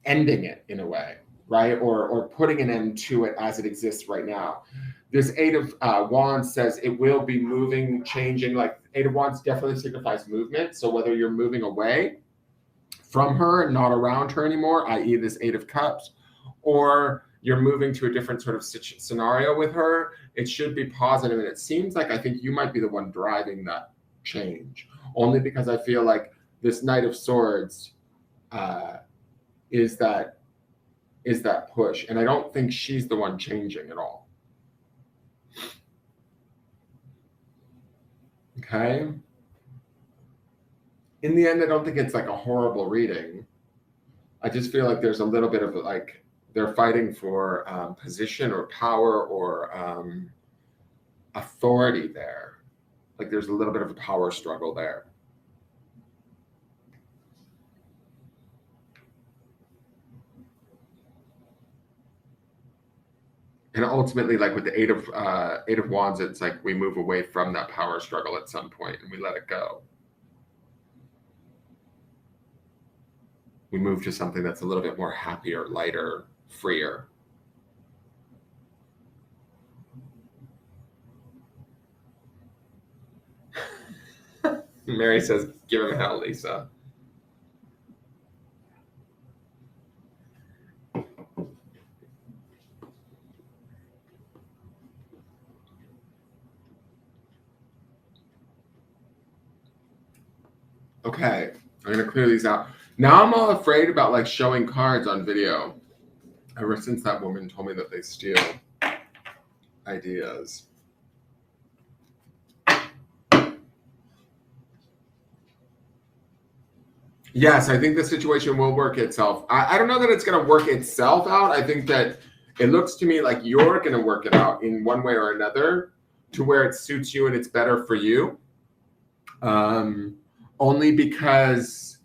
ending it in a way, right? Or putting an end to it as it exists right now. This Eight of Wands says it will be moving, changing. Like, Eight of Wands definitely signifies movement. So whether you're moving away from her, not around her anymore, i.e. this Eight of Cups, or you're moving to a different sort of scenario with her, it should be positive. And it seems like, I think you might be the one driving that change, only because I feel like this Knight of Swords is that push. And I don't think she's the one changing at all. Okay. In the end, I don't think it's like a horrible reading. I just feel like there's a little bit of like, they're fighting for position or power or authority there. Like, there's a little bit of a power struggle there. And ultimately, like with the Eight of Wands, it's like we move away from that power struggle at some point and we let it go. We move to something that's a little bit more happier, lighter, freer. Mary says, give him hell, Lisa. Okay, I'm gonna clear these out. Now I'm all afraid about like showing cards on video. Ever since that woman told me that they steal ideas. Yes, I think the situation will work itself. I don't know that it's going to work itself out. I think that it looks to me like you're going to work it out in one way or another to where it suits you and it's better for you. Only because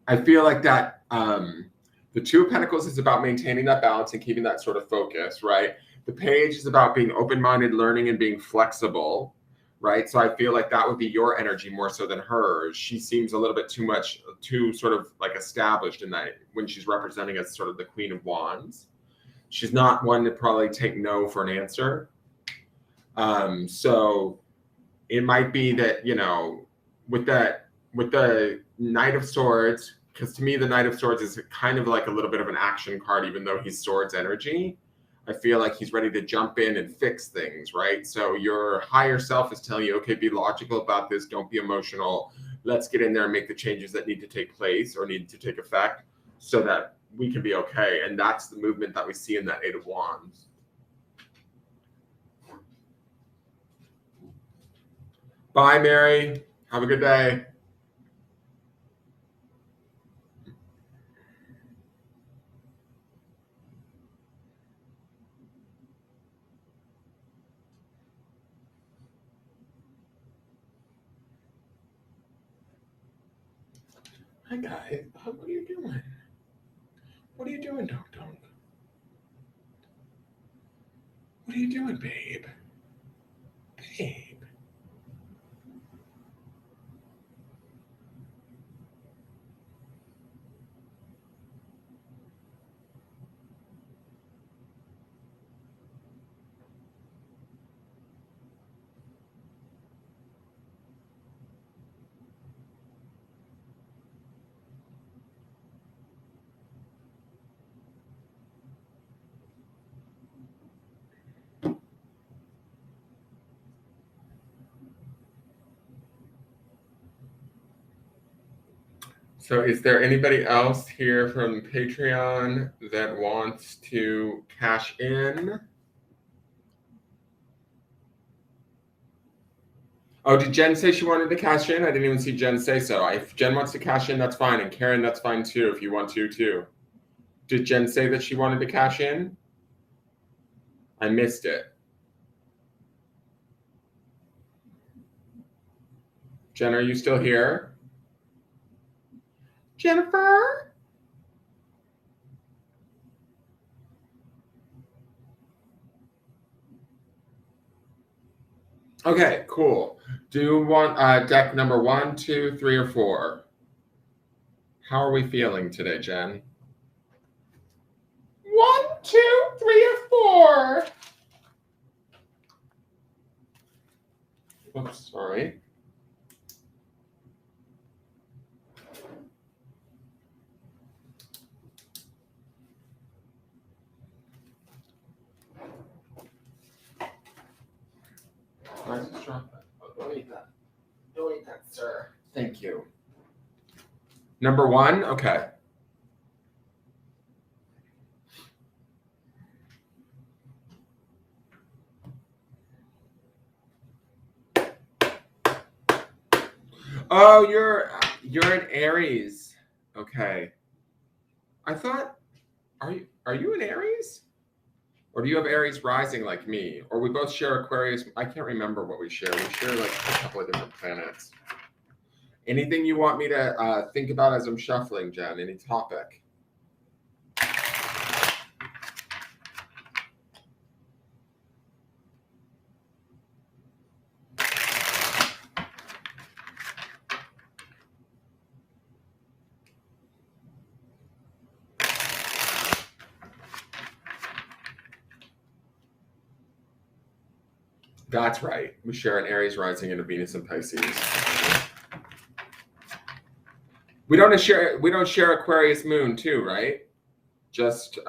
I feel like that the Two of Pentacles is about maintaining that balance and keeping that sort of focus, right? The Page is about being open-minded, learning, and being flexible, right? So I feel like that would be your energy more so than hers. She seems a little bit too sort of like established in that when she's representing as sort of the Queen of Wands. She's not one to probably take no for an answer. So it might be that, you know, with the Knight of Swords, because to me the Knight of Swords is kind of like a little bit of an action card, even though he's Swords energy. I feel like he's ready to jump in and fix things, right? So your higher self is telling you, okay, be logical about this. Don't be emotional. Let's get in there and make the changes that need to take place or need to take effect so that we can be okay. And that's the movement that we see in that Eight of Wands. Bye, Mary. Have a good day. Hi, guys. What are you doing? What are you doing, Dong Dong? What are you doing, babe? Babe. So is there anybody else here from Patreon that wants to cash in? Oh, did Jen say she wanted to cash in? I didn't even see Jen say so. If Jen wants to cash in, that's fine. And Karen, that's fine too, if you want to too. Did Jen say that she wanted to cash in? I missed it. Jen, are you still here? Jennifer? Okay, cool. Do you want deck number 1, 2, 3, or 4? How are we feeling today, Jen? 1, 2, 3, or 4? Oops, sorry. I just dropped that. Oh, don't eat that. Don't eat that, sir. Thank you. Number 1? Okay. Oh, you're an Aries. Okay. I thought, are you an Aries? Or do you have Aries rising like me? Or we both share Aquarius? I can't remember what we share. We share like a couple of different planets. Anything you want me to think about as I'm shuffling, Jen? Any topic? That's right. We share an Aries rising and a Venus in Pisces. We don't share Aquarius moon too, right? Just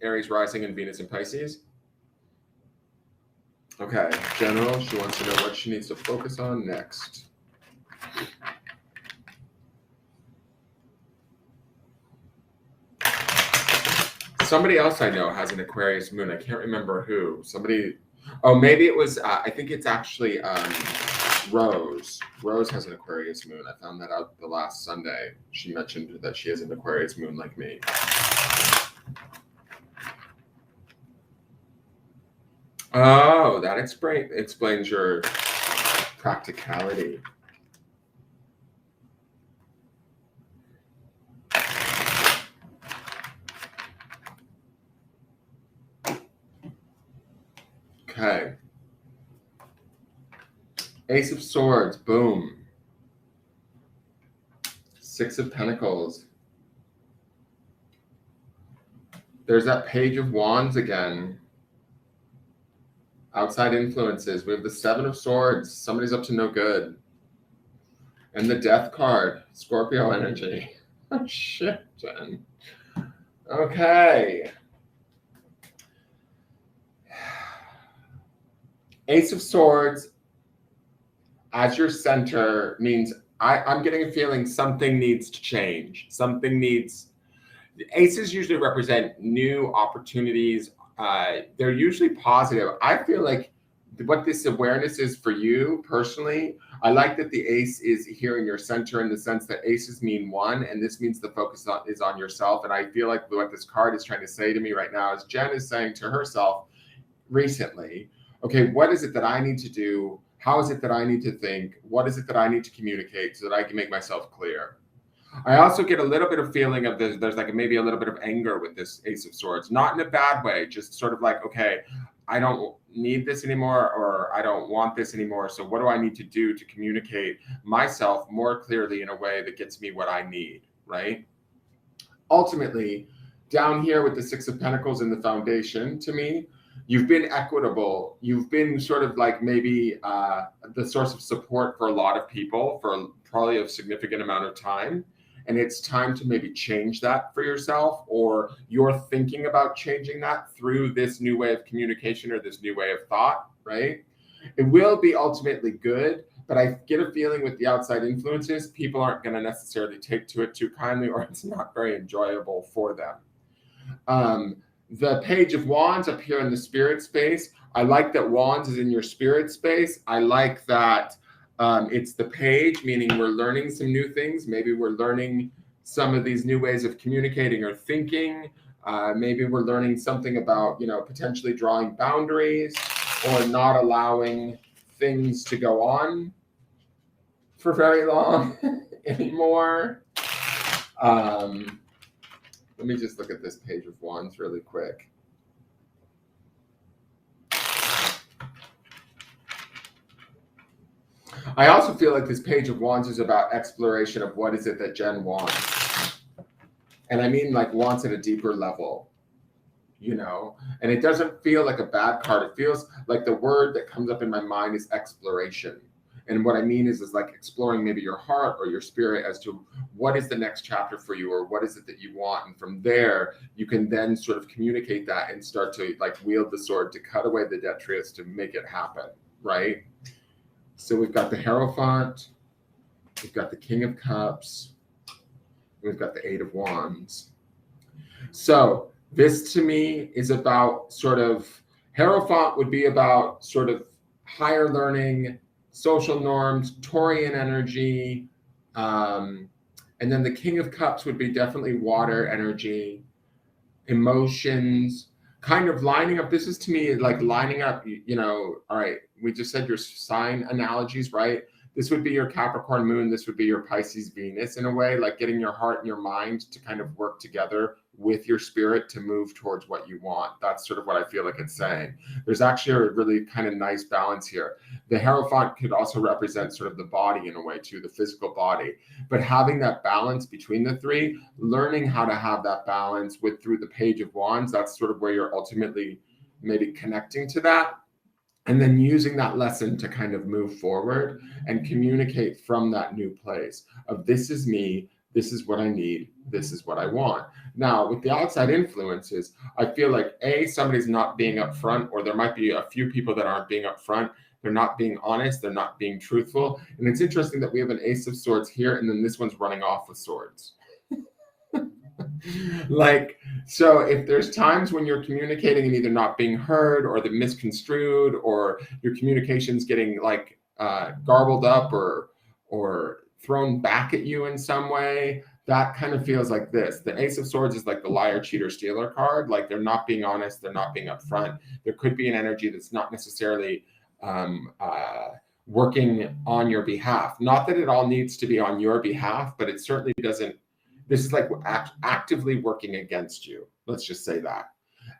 Aries rising and Venus in Pisces. Okay, general, she wants to know what she needs to focus on next. Somebody else I know has an Aquarius moon. I can't remember who. Somebody, oh, maybe it was, I think it's actually Rose. Rose has an Aquarius moon. I found that out the last Sunday. She mentioned that she has an Aquarius moon like me. Oh, that explains your practicality. Okay. Ace of Swords, boom. Six of Pentacles. There's that Page of Wands again. Outside influences. We have the Seven of Swords. Somebody's up to no good. And the Death card. Scorpio energy. Oh, shit, Jen. Okay. Ace of Swords as your center means I'm getting a feeling something needs to change. Something needs... Aces usually represent new opportunities. They're usually positive. I feel like what this awareness is for you personally, I like that the ace is here in your center in the sense that aces mean one, and this means the focus is on yourself. And I feel like what this card is trying to say to me right now is Jen is saying to herself recently, okay, what is it that I need to do? How is it that I need to think? What is it that I need to communicate so that I can make myself clear? I also get a little bit of feeling of there's like maybe a little bit of anger with this Ace of Swords, not in a bad way, just sort of like, okay, I don't need this anymore, or I don't want this anymore. So what do I need to do to communicate myself more clearly in a way that gets me what I need, right? Ultimately, down here with the Six of Pentacles in the foundation, to me, you've been equitable. You've been sort of like maybe the source of support for a lot of people for probably a significant amount of time. And it's time to maybe change that for yourself, or you're thinking about changing that through this new way of communication or this new way of thought, right? It will be ultimately good, but I get a feeling with the outside influences, people aren't going to necessarily take to it too kindly, or it's not very enjoyable for them. The Page of Wands up here in the spirit space. I like that Wands is in your spirit space. I like that it's the page, meaning we're learning some new things. Maybe we're learning some of these new ways of communicating or thinking. Maybe we're learning something about, potentially drawing boundaries or not allowing things to go on for very long anymore. Let me just look at this Page of Wands really quick. I also feel like this Page of Wands is about exploration of what is it that Jen wants. And I mean like wants at a deeper level, and it doesn't feel like a bad card. It feels like the word that comes up in my mind is exploration. And what I mean is like exploring maybe your heart or your spirit as to what is the next chapter for you, or what is it that you want. And from there, you can then sort of communicate that and start to like wield the sword to cut away the detritus to make it happen, right? So we've got the Hierophant, we've got the King of Cups, we've got the Eight of Wands. So this to me is about sort of, Hierophant would be about sort of higher learning, social norms, Taurian energy. And then the King of Cups would be definitely water energy, emotions, kind of lining up. This is to me like lining up, all right, we just said your sign analogies, right? This would be your Capricorn moon. This would be your Pisces Venus in a way, like getting your heart and your mind to kind of work together with your spirit to move towards what you want. That's sort of what I feel like it's saying. There's actually a really kind of nice balance here. The Hierophant could also represent sort of the body in a way too, the physical body, but having that balance between the three, learning how to have that balance through the Page of Wands, that's sort of where you're ultimately maybe connecting to that. And then using that lesson to kind of move forward and communicate from that new place of this is me, This is what I need. This is what I want. Now, with the outside influences, I feel like somebody's not being upfront, or there might be a few people that aren't being upfront. They're not being honest. They're not being truthful. And it's interesting that we have an Ace of Swords here, and then this one's running off with swords. Like, so if there's times when you're communicating and either not being heard, or the misconstrued, or your communication's getting like garbled up or thrown back at you in some way, that kind of feels like this. The Ace of Swords is like the liar, cheater, stealer card. Like, they're not being honest. They're not being upfront. There could be an energy that's not necessarily working on your behalf. Not that it all needs to be on your behalf, but it certainly doesn't. This is like actively working against you. Let's just say that.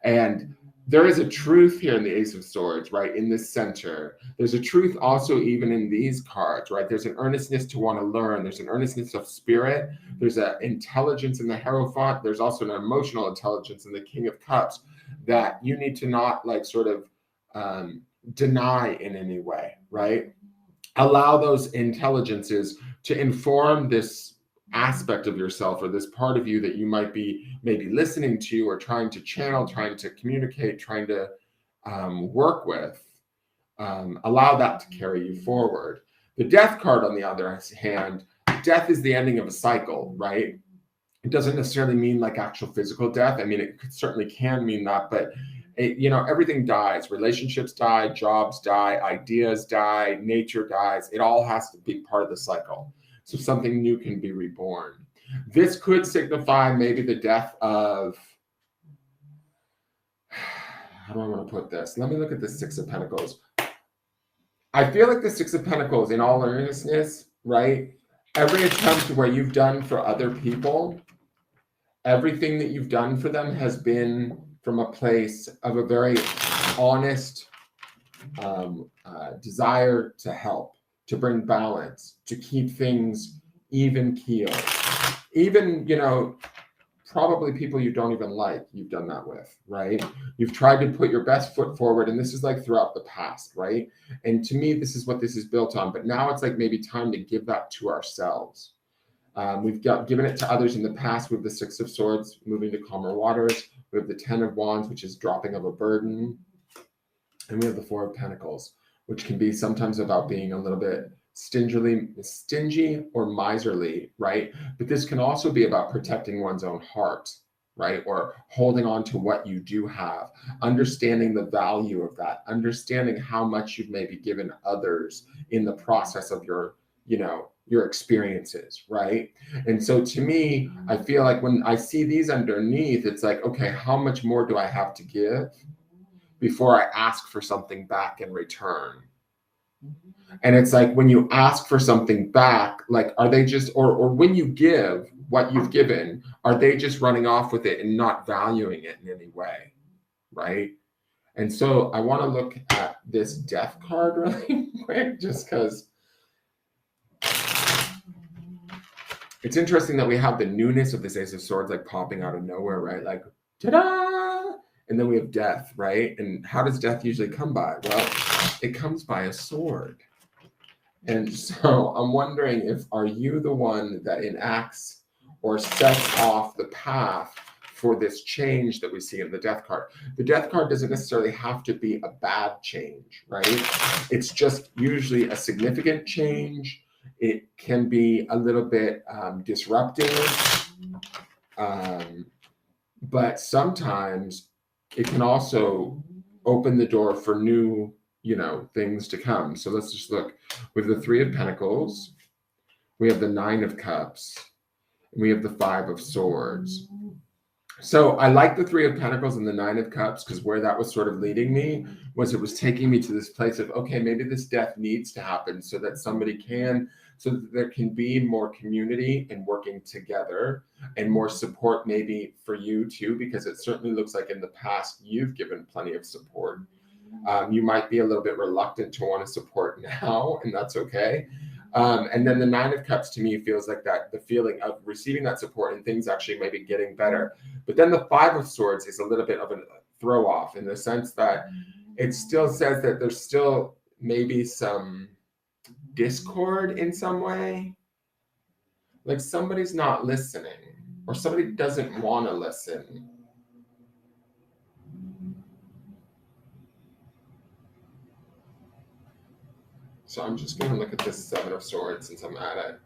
And there is a truth here in the Ace of Swords, right? In this center. There's a truth also even in these cards, right? There's an earnestness to want to learn. There's an earnestness of spirit. There's an intelligence in the Hierophant. There's also an emotional intelligence in the King of Cups that you need to not like sort of deny in any way, right? Allow those intelligences to inform this aspect of yourself, or this part of you that you might be maybe listening to, or trying to channel, trying to communicate, trying to work with. Allow that to carry you forward. The Death card, on the other hand, death is the ending of a cycle, right? It doesn't necessarily mean like actual physical death. I mean, it certainly can mean that, but everything dies. Relationships die, jobs die, ideas die, nature dies. It all has to be part of the cycle. So something new can be reborn. This could signify maybe the death of, how do I want to put this? Let me look at the Six of Pentacles. I feel like the Six of Pentacles, in all earnestness, right? Every attempt where you've done for other people, everything that you've done for them has been from a place of a very honest desire to help, to bring balance, to keep things even keeled. Even, probably people you don't even like, you've done that with, right? You've tried to put your best foot forward, and this is like throughout the past, right? And to me, this is what this is built on. But now it's like maybe time to give that to ourselves. We've given it to others in the past with the Six of Swords, moving to calmer waters. We have the Ten of Wands, which is dropping of a burden. And we have the Four of Pentacles, which can be sometimes about being a little bit stingy or miserly, right? But this can also be about protecting one's own heart, right? Or holding on to what you do have, understanding the value of that, understanding how much you've maybe given others in the process of your experiences, right? And so to me, I feel like when I see these underneath, it's like, okay, how much more do I have to give before I ask for something back in return? And it's like, when you ask for something back, like, are they just, or when you give what you've given, are they just running off with it and not valuing it in any way, right? And so I want to look at this Death card really quick, just because it's interesting that we have the newness of this Ace of Swords like popping out of nowhere, right? Like, ta-da! And then we have Death, right? And how does death usually come by? Well, it comes by a sword. And so I'm wondering, are you the one that enacts or sets off the path for this change that we see in the Death card? The Death card doesn't necessarily have to be a bad change, right? It's just usually a significant change. It can be a little bit disruptive, but sometimes it can also open the door for new things to come. So let's just look. We have the Three of Pentacles, we have the Nine of Cups, and we have the Five of Swords. So I like the Three of Pentacles and the Nine of Cups, because where that was sort of leading me was it was taking me to this place of, okay, maybe this death needs to happen so that so that there can be more community and working together, and more support maybe for you too, because it certainly looks like in the past you've given plenty of support. You might be a little bit reluctant to want to support now, and that's okay. And then the Nine of Cups to me feels like that, the feeling of receiving that support and things actually maybe getting better. But then the Five of Swords is a little bit of a throw off, in the sense that it still says that there's still maybe some discord in some way. Like somebody's not listening, or somebody doesn't want to listen. So I'm just going to look at this Seven of Swords since I'm at it.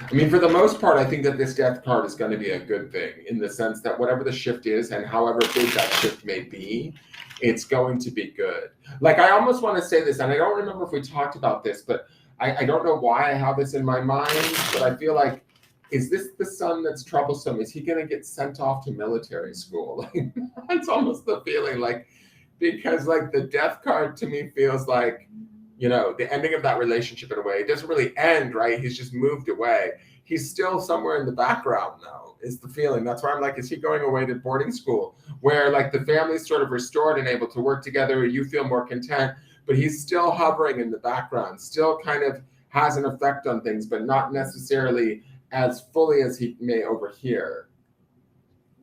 I mean, for the most part, I think that this death card is going to be a good thing in the sense that whatever the shift is and however big that shift may be, it's going to be good. Like, I almost want to say this, and I don't remember if we talked about this, but I don't know why I have this in my mind, but I feel like, is this the son that's troublesome? Is he going to get sent off to military school? Like, that's almost the feeling, like, because like the death card to me feels like, you know, the ending of that relationship in a way. It doesn't really end, right? He's just moved away. He's still somewhere in the background, though, is the feeling. That's why I'm like, is he going away to boarding school where like the family's sort of restored and able to work together? You feel more content, but he's still hovering in the background, still kind of has an effect on things, but not necessarily as fully as he may over here.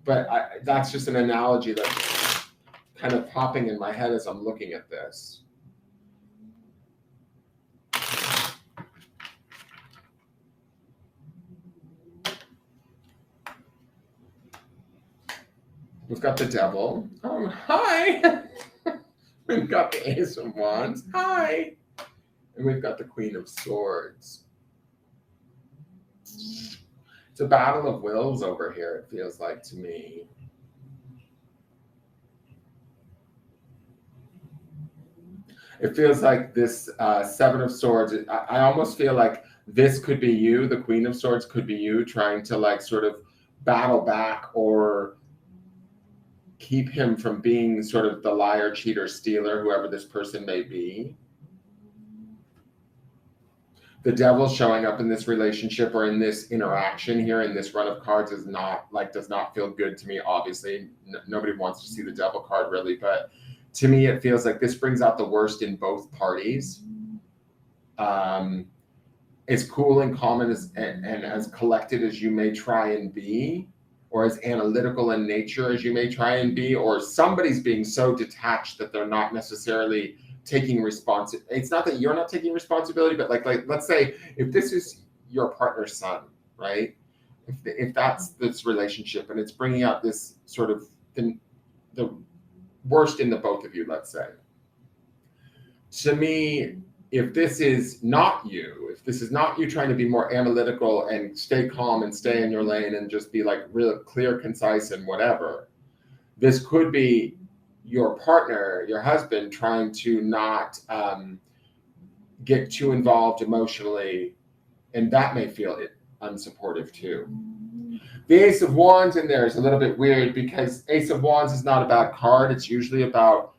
But that's just an analogy that's kind of popping in my head as I'm looking at this. We've got the Devil. Oh, hi. We've got the Ace of Wands. Hi. And we've got the Queen of Swords. It's a battle of wills over here, it feels like to me. It feels like this Seven of Swords, I almost feel like this could be you, the Queen of Swords could be you trying to like sort of battle back or keep him from being sort of the liar, cheater, stealer, whoever this person may be. The Devil showing up in this relationship or in this interaction here in this run of cards is not like, does not feel good to me. Obviously, nobody wants to see the Devil card really, but to me, it feels like this brings out the worst in both parties. As cool and calm and as collected as you may try and be, or as analytical in nature as you may try and be, or somebody's being so detached that they're not necessarily taking responsibility. It's not that you're not taking responsibility, but like let's say if this is your partner's son, right? If that's this relationship and it's bringing out this sort of the worst in the both of you, let's say. To me, if this is not you, if this is not you trying to be more analytical and stay calm and stay in your lane and just be like real clear, concise and whatever, this could be your partner, your husband, trying to not get too involved emotionally, and that may feel unsupportive too. The Ace of Wands in there is a little bit weird because Ace of Wands is not a bad card. It's usually about,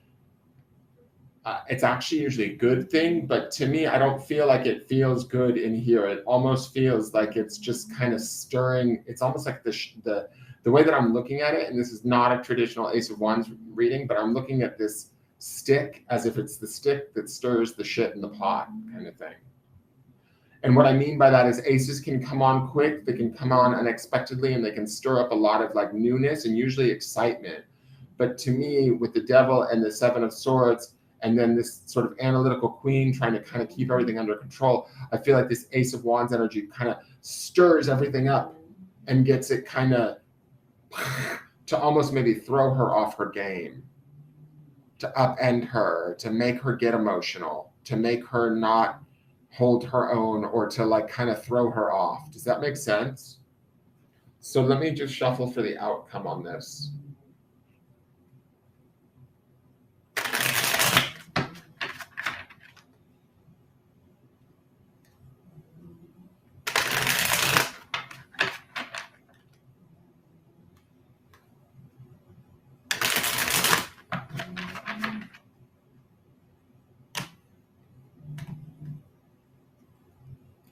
it's actually usually a good thing, but to me, I don't feel like it feels good in here. It almost feels like it's just kind of stirring. It's almost like the way that I'm looking at it, and this is not a traditional Ace of Wands reading, but I'm looking at this stick as if it's the stick that stirs the shit in the pot kind of thing. And what I mean by that is aces can come on quick, they can come on unexpectedly, and they can stir up a lot of like newness and usually excitement. But to me, with the Devil and the Seven of Swords, and then this sort of analytical queen trying to kind of keep everything under control, I feel like this Ace of Wands energy kind of stirs everything up and gets it kind of to almost maybe throw her off her game, to upend her, to make her get emotional, to make her not hold her own, or to like kind of throw her off. Does that make sense? So let me just shuffle for the outcome on this.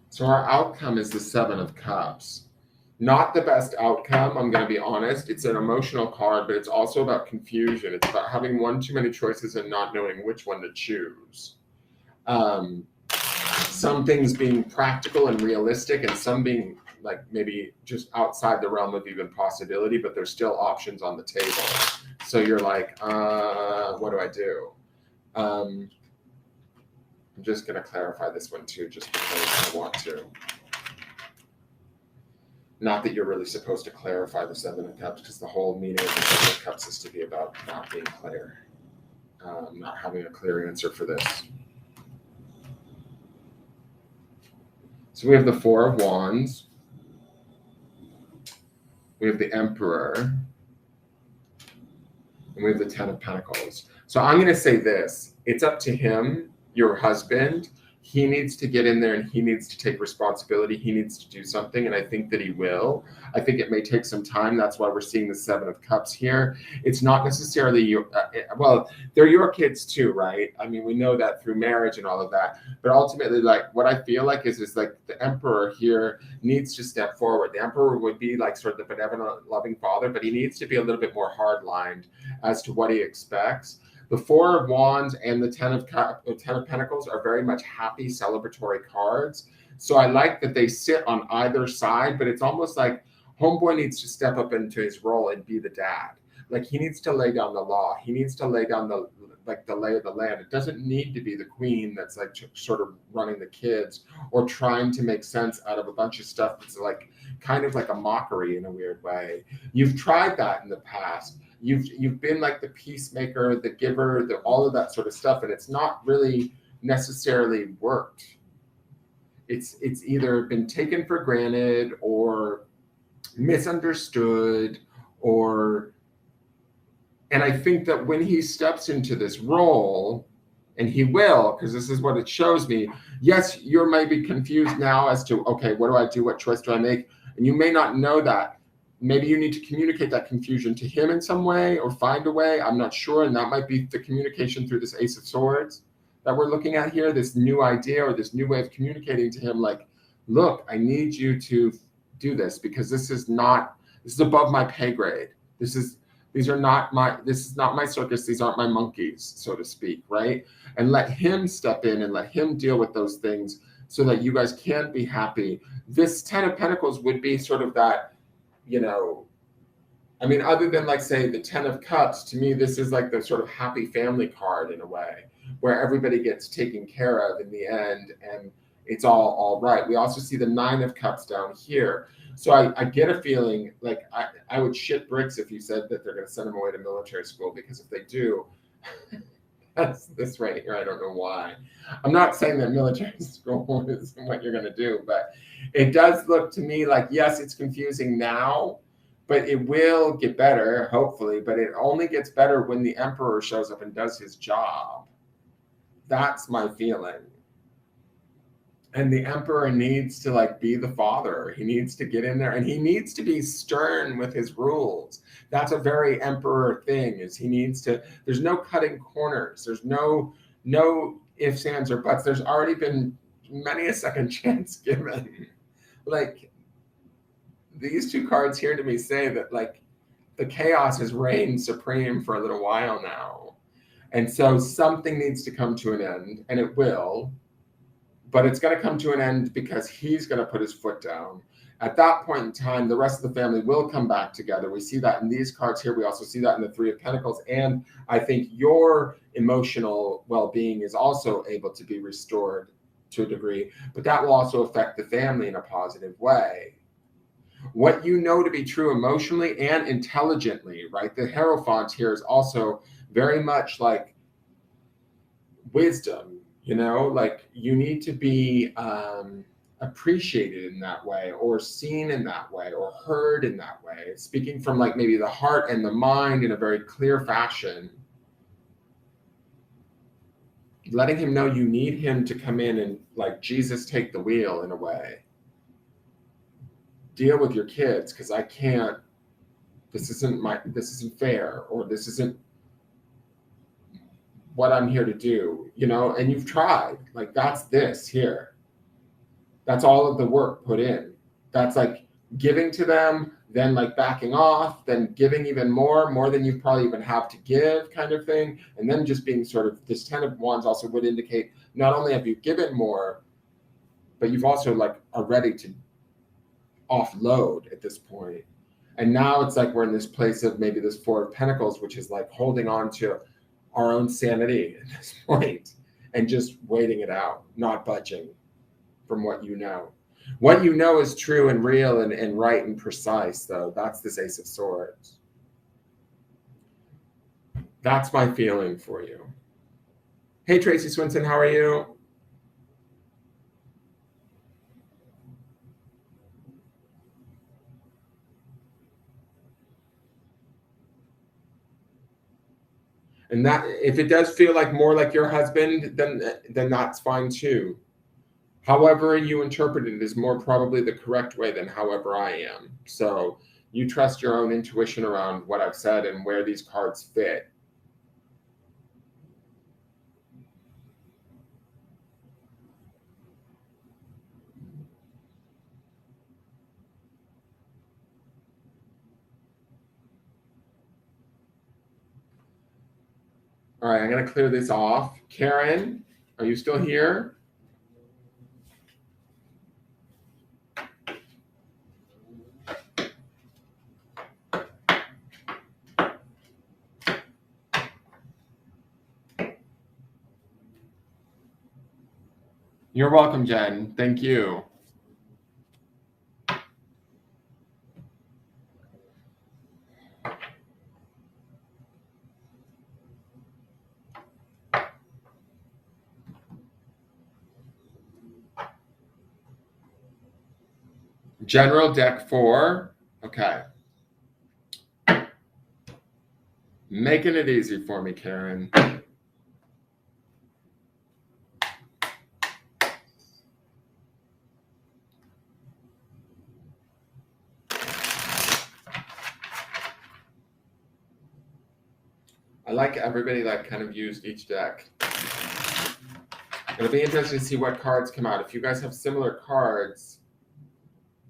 So our outcome is the Seven of Cups. Not the best outcome, I'm going to be honest. It's an emotional card, but it's also about confusion. It's about having one too many choices and not knowing which one to choose. Some things being practical and realistic, and some being like maybe just outside the realm of even possibility, but there's still options on the table. So you're like, what do I do? I'm just going to clarify this one too, just because I want to. Not that you're really supposed to clarify the Seven of Cups, because the whole meaning of the Seven of Cups is to be about not being clear, not having a clear answer for this. So we have the Four of Wands. We have the Emperor. And we have the Ten of Pentacles. So I'm going to say this. It's up to him, your husband. He needs to get in there and he needs to take responsibility. He needs to do something. And I think that he will. I think it may take some time. That's why we're seeing the Seven of Cups here. It's not necessarily your, well, they're your kids too, right? I mean, we know that through marriage and all of that. But ultimately, like what I feel like is like the Emperor here needs to step forward. The Emperor would be like sort of the benevolent, loving father, but he needs to be a little bit more hard-lined as to what he expects. The Four of Wands and the Ten of Pentacles are very much happy, celebratory cards. So I like that they sit on either side, but it's almost like homeboy needs to step up into his role and be the dad. Like he needs to lay down the law. He needs to lay down the lay of the land. It doesn't need to be the queen that's like sort of running the kids or trying to make sense out of a bunch of stuff that's like kind of like a mockery in a weird way. You've tried that in the past. You've been like the peacemaker, the giver, all of that sort of stuff, and it's not really necessarily worked. It's either been taken for granted or misunderstood, and I think that when he steps into this role, and he will, because this is what it shows me, yes, you're maybe confused now as to, okay, what do I do? What choice do I make? And you may not know that. Maybe you need to communicate that confusion to him in some way or find a way. I'm not sure. And that might be the communication through this Ace of Swords that we're looking at here, this new idea or this new way of communicating to him. Like, look, I need you to do this because this is above my pay grade. This is not my circus. These aren't my monkeys, so to speak. Right. And let him step in and let him deal with those things so that you guys can be happy. This Ten of Pentacles would be sort of that, you know, I mean, other than like say the Ten of Cups, to me, this is like the sort of happy family card in a way where everybody gets taken care of in the end and it's all right. We also see the Nine of Cups down here. So I get a feeling like I would shit bricks if you said that they're going to send him away to military school, because if they do, that's this right here. I don't know why. I'm not saying that military school is what you're going to do, but it does look to me like, yes, it's confusing now, but it will get better, hopefully. But it only gets better when the Emperor shows up and does his job. That's my feeling. And the Emperor needs to like be the father. He needs to get in there and he needs to be stern with his rules. That's a very Emperor thing, is he needs to, there's no cutting corners. There's no ifs, ands, or buts. There's already been many a second chance given. Like these two cards here to me say that like the chaos has reigned supreme for a little while now. And so something needs to come to an end, and it will. But it's going to come to an end because he's going to put his foot down. At that point in time, the rest of the family will come back together. We see that in these cards here. We also see that in the Three of Pentacles. And I think your emotional well-being is also able to be restored to a degree, but that will also affect the family in a positive way. What you know to be true emotionally and intelligently, right? The Hierophant here is also very much like wisdom. You know, like you need to be appreciated in that way, or seen in that way, or heard in that way. Speaking from like maybe the heart and the mind in a very clear fashion. Letting him know you need him to come in and like Jesus take the wheel in a way. Deal with your kids because I can't. This isn't fair, or this isn't what I'm here to do, you know, and you've tried. Like that's this here. That's all of the work put in. That's like giving to them, then like backing off, then giving even more than you probably even have to give kind of thing. And then just being sort of, this Ten of Wands also would indicate not only have you given more, but you've also like are ready to offload at this point. And now it's like we're in this place of maybe this Four of Pentacles, which is like holding on to our own sanity at this point and just waiting it out, not budging from what you know. What you know is true and real and right and precise, though. That's this Ace of Swords. That's my feeling for you. Hey, Tracy Swinson, how are you? And that, if it does feel like more like your husband, then that's fine too. However you interpret it is more probably the correct way than however I am. So you trust your own intuition around what I've said and where these cards fit. All right, I'm going to clear this off. Karen, are you still here? You're welcome, Jen. Thank you. General deck 4. Okay. Making it easy for me, Karen. I like everybody like kind of used each deck. It'll be interesting to see what cards come out. If you guys have similar cards,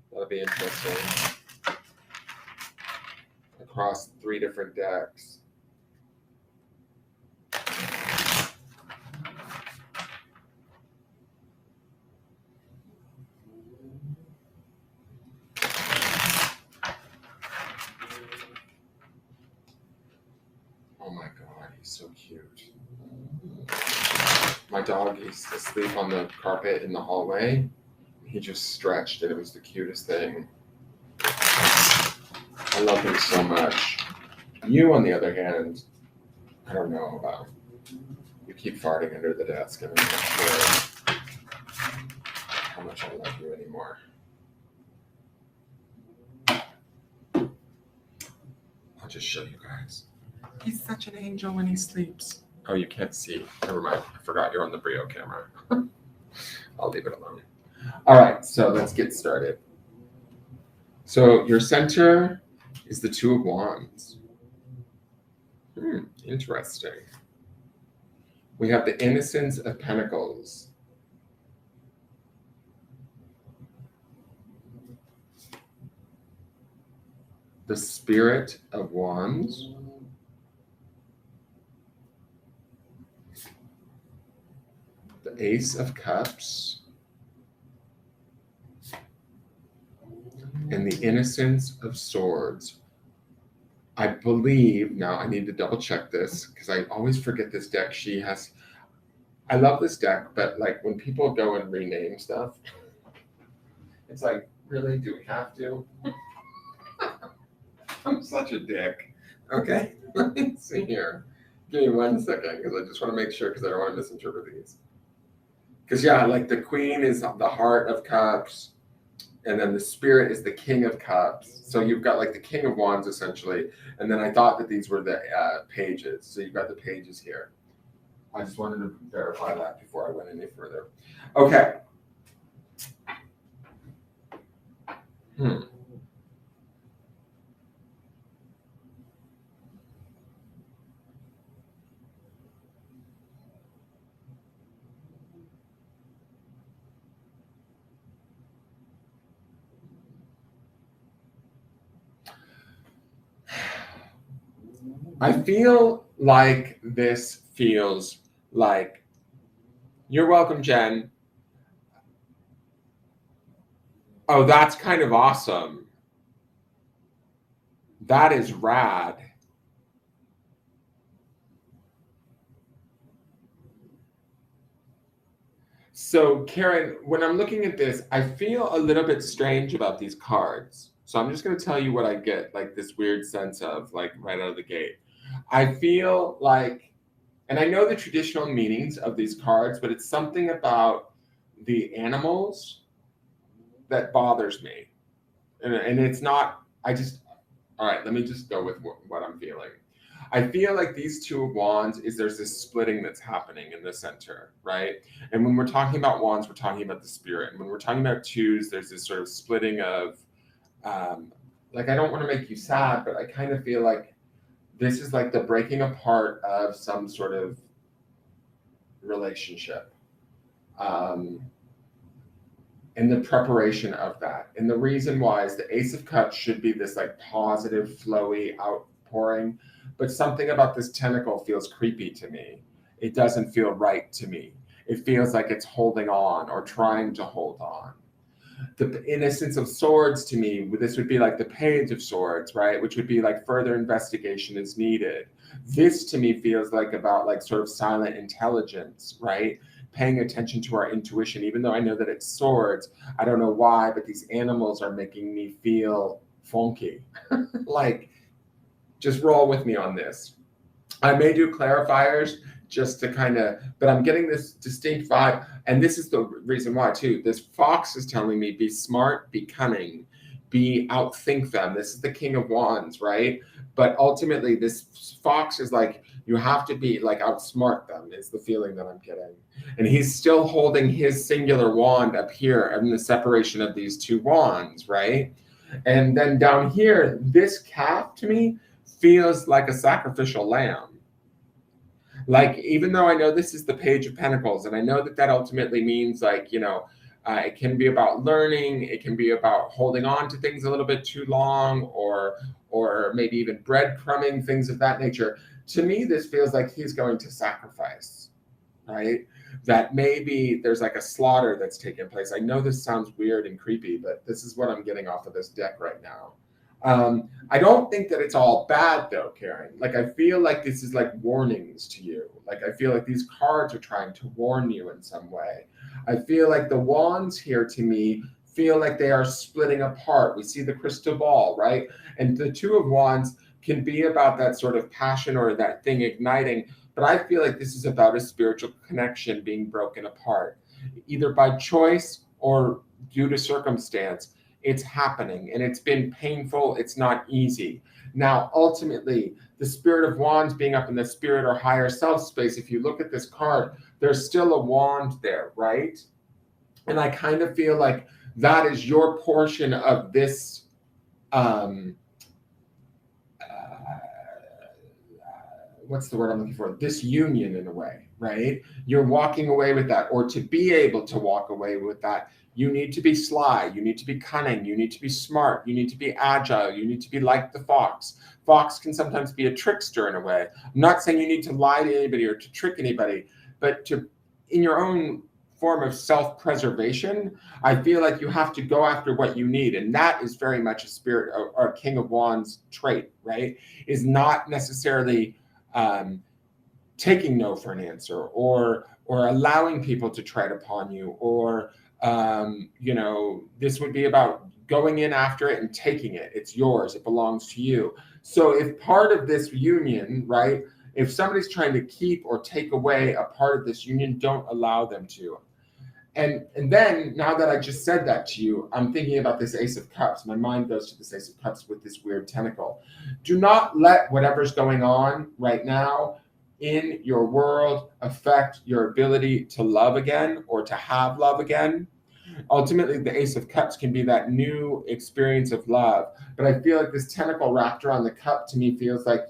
that'll be interesting. Across 3 different decks. Oh my God, he's so cute. My dog used to sleep on the carpet in the hallway. He just stretched and it was the cutest thing. I love him so much. You, on the other hand, I don't know about. You keep farting under the desk and I'm not sure how much I love you anymore. I'll just show you guys. He's such an angel when he sleeps. Oh, you can't see. Never mind. I forgot you're on the Brio camera. I'll leave it alone. All right, so let's get started. So your center is the Two of Wands. Interesting. We have the Innocence of Pentacles. The Spirit of Wands. The Ace of Cups. And the Innocence of Swords. I believe, now I need to double check this because I always forget this deck. I love this deck, but like when people go and rename stuff, it's like, really, do we have to? I'm such a dick. Okay, let me see here. Give me 1 second because I just want to make sure because I don't want to misinterpret these. Because yeah, like the Queen is the Heart of Cups. And then the Spirit is the King of Cups. So you've got like the King of Wands essentially. And then I thought that these were the pages. So you've got the pages here. I just wanted to verify that before I went any further. Okay. I feel like this feels like, you're welcome, Jen. Oh, that's kind of awesome. That is rad. So, Karen, when I'm looking at this, I feel a little bit strange about these cards. So, I'm just going to tell you what I get, like this weird sense of, like right out of the gate. I feel like, and I know the traditional meanings of these cards, but it's something about the animals that bothers me. And it's not, I just, all right, let me just go with what I'm feeling. I feel like these two of wands is there's this splitting that's happening in the center, right? And when we're talking about wands, we're talking about the spirit. And when we're talking about twos, there's this sort of splitting of, um, like, I don't want to make you sad, but I kind of feel like this is like the breaking apart of some sort of relationship. Um, and the preparation of that. And the reason why is the Ace of Cups should be this like positive, flowy outpouring, but something about this tentacle feels creepy to me. It doesn't feel right to me. It feels like it's holding on or trying to hold on. The Innocence of Swords to me, this would be like the Page of Swords, right? Which would be like further investigation is needed. This to me feels like about like sort of silent intelligence, right? Paying attention to our intuition, even though I know that it's swords. I don't know why, but these animals are making me feel funky. Like, just roll with me on this. I may do clarifiers just to kind of, but I'm getting this distinct vibe. And this is the reason why, too. This fox is telling me be smart, be cunning, be outthink them. This is the King of Wands, right? But ultimately, this fox is like, you have to be like outsmart them, is the feeling that I'm getting. And he's still holding his singular wand up here in the separation of these two wands, right? And then down here, this calf to me feels like a sacrificial lamb. Like, even though I know this is the Page of Pentacles, and I know that that ultimately means like, it can be about learning, it can be about holding on to things a little bit too long, or maybe even breadcrumbing, things of that nature. To me, this feels like he's going to sacrifice, right? That maybe there's like a slaughter that's taking place. I know this sounds weird and creepy, but this is what I'm getting off of this deck right now. I don't think that it's all bad though, Karen. Like, I feel like this is like warnings to you. Like, I feel like these cards are trying to warn you in some way. I feel like the wands here to me feel like they are splitting apart. We see the crystal ball, right? And the Two of Wands can be about that sort of passion or that thing igniting. But I feel like this is about a spiritual connection being broken apart, either by choice or due to circumstance. It's happening and it's been painful. It's not easy. Now, ultimately, the Spirit of Wands being up in the spirit or higher self space, if you look at this card, there's still a wand there, right? And I kind of feel like that is your portion of this what's the word I'm looking for? Disunion in a way, right? You're walking away with that, or to be able to walk away with that, you need to be sly, you need to be cunning, you need to be smart, you need to be agile, you need to be like the fox. Fox can sometimes be a trickster in a way. I'm not saying you need to lie to anybody or to trick anybody, but to, in your own form of self-preservation, I feel like you have to go after what you need. And that is very much a spirit or a King of Wands trait, right? Is not necessarily taking no for an answer, or allowing people to tread upon you, or this would be about going in after it and taking it. It's yours, it belongs to you. So if part of this union, right, if somebody's trying to keep or take away a part of this union, don't allow them to. And then, now that I just said that to you, I'm thinking about this Ace of Cups. My mind goes to this Ace of Cups with this weird tentacle. Do not let whatever's going on right now in your world affect your ability to love again or to have love again. Ultimately, the Ace of Cups can be that new experience of love. But I feel like this tentacle wrapped around the cup to me feels like,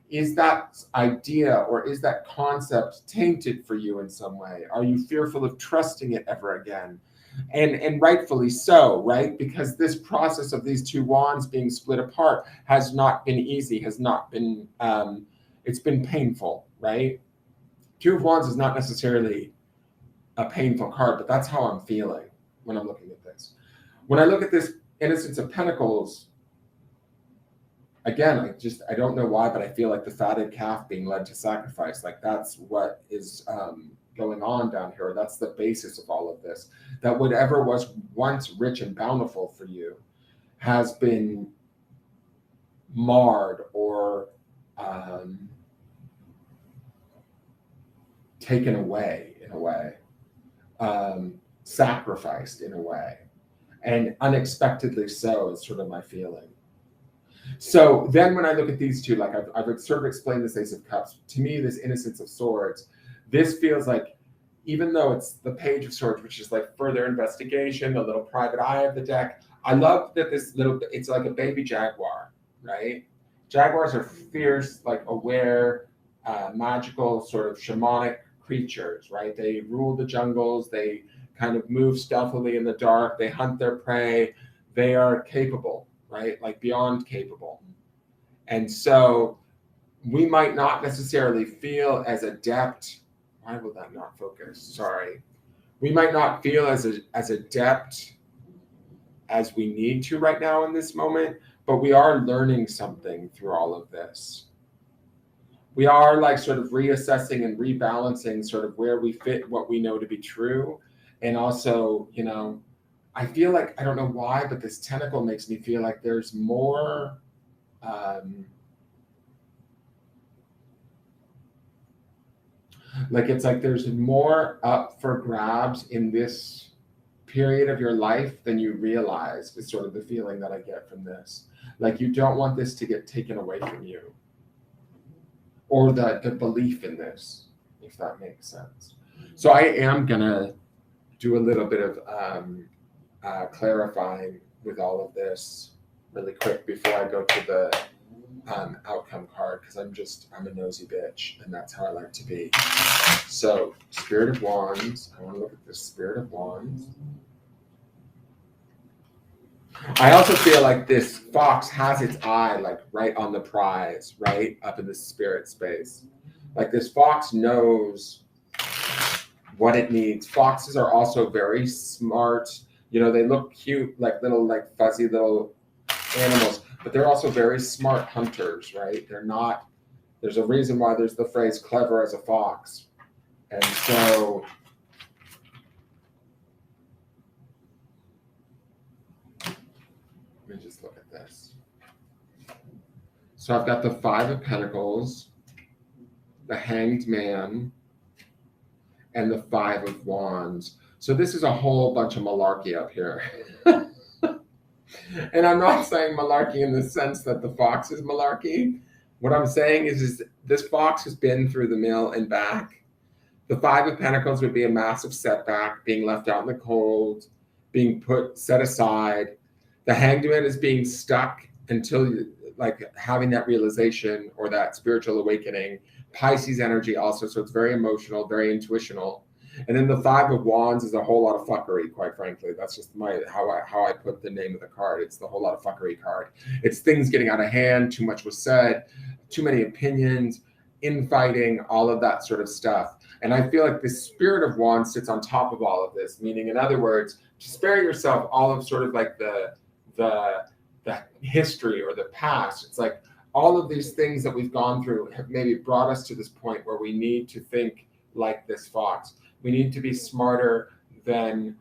is that idea or is that concept tainted for you in some way? Are you fearful of trusting it ever again? And rightfully so, right? Because this process of these two wands being split apart has not been easy, has not been, it's been painful, right? Two of Wands is not necessarily a painful card, but that's how I'm feeling when I'm looking at this. When I look at this Innocence of Pentacles, again, I don't know why, but I feel like the fatted calf being led to sacrifice, like that's what is going on down here. That's the basis of all of this. That whatever was once rich and bountiful for you has been marred or taken away in a way, sacrificed in a way, and unexpectedly so is sort of my feeling. So then when I look at these two, like I've sort of explained this Ace of Cups, to me, this Innocence of Swords, this feels like, even though it's the Page of Swords, which is like further investigation, the little private eye of the deck, I love that it's like a baby jaguar, right? Jaguars are fierce, like aware, magical, sort of shamanic creatures, right? They rule the jungles, they kind of move stealthily in the dark, they hunt their prey, they are capable, right? Like beyond capable. And so we might not necessarily feel as adept. Why will that not focus? Sorry. We might not feel as adept as we need to right now in this moment, but we are learning something through all of this. We are like sort of reassessing and rebalancing sort of where we fit what we know to be true. And also, you know, I feel like, I don't know why, but this tentacle makes me feel like there's more like it's like there's more up for grabs in this period of your life than you realize, is sort of the feeling that I get from this. Like you don't want this to get taken away from you, or the belief in this, if that makes sense. So I am gonna do a little bit of clarifying with all of this really quick before I go to the outcome card, because I'm a nosy bitch, and that's how I like to be. So Spirit of Wands, I want to look at this Spirit of Wands. I also feel like this fox has its eye like right on the prize, right up in the spirit space. Like this fox knows what it needs. Foxes are also very smart. You know, they look cute, like little, like fuzzy little animals, but they're also very smart hunters, right? They're not, there's a reason why there's the phrase clever as a fox. And so let me just look at this. So I've got the Five of Pentacles, the Hanged Man, and the Five of Wands. So this is a whole bunch of malarkey up here. And I'm not saying malarkey in the sense that the fox is malarkey. What I'm saying is this fox has been through the mill and back. The Five of Pentacles would be a massive setback, being left out in the cold, being set aside. The Hanged Man is being stuck until like having that realization or that spiritual awakening. Pisces energy also, so it's very emotional, very intuitional. And then the Five of Wands is a whole lot of fuckery, quite frankly. That's just how I put the name of the card. It's the whole lot of fuckery card. It's things getting out of hand, too much was said, too many opinions, infighting, all of that sort of stuff. And I feel like the Spirit of Wands sits on top of all of this, meaning, in other words, to spare yourself all of sort of like the history or the past. It's like all of these things that we've gone through have maybe brought us to this point where we need to think like this fox. We need to be smarter than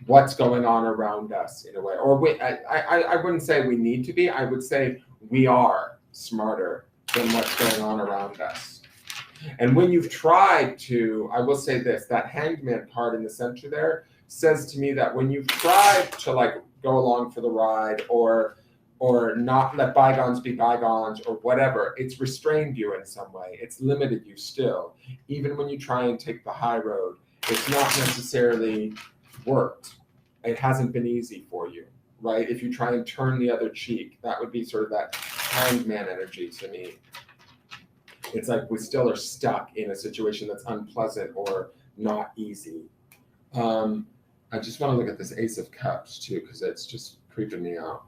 what's going on around us in a way. Or I wouldn't say we need to be. I would say we are smarter than what's going on around us. And when you've tried to, I will say this, that Hanged Man card in the center there says to me that when you've tried to like go along for the ride or not let bygones be bygones or whatever, it's restrained you in some way. It's limited you still. Even when you try and take the high road, it's not necessarily worked. It hasn't been easy for you, right? If you try and turn the other cheek, that would be sort of that Hanged Man energy to me. It's like we still are stuck in a situation that's unpleasant or not easy. I just want to look at this Ace of Cups too, because it's just creeping me out.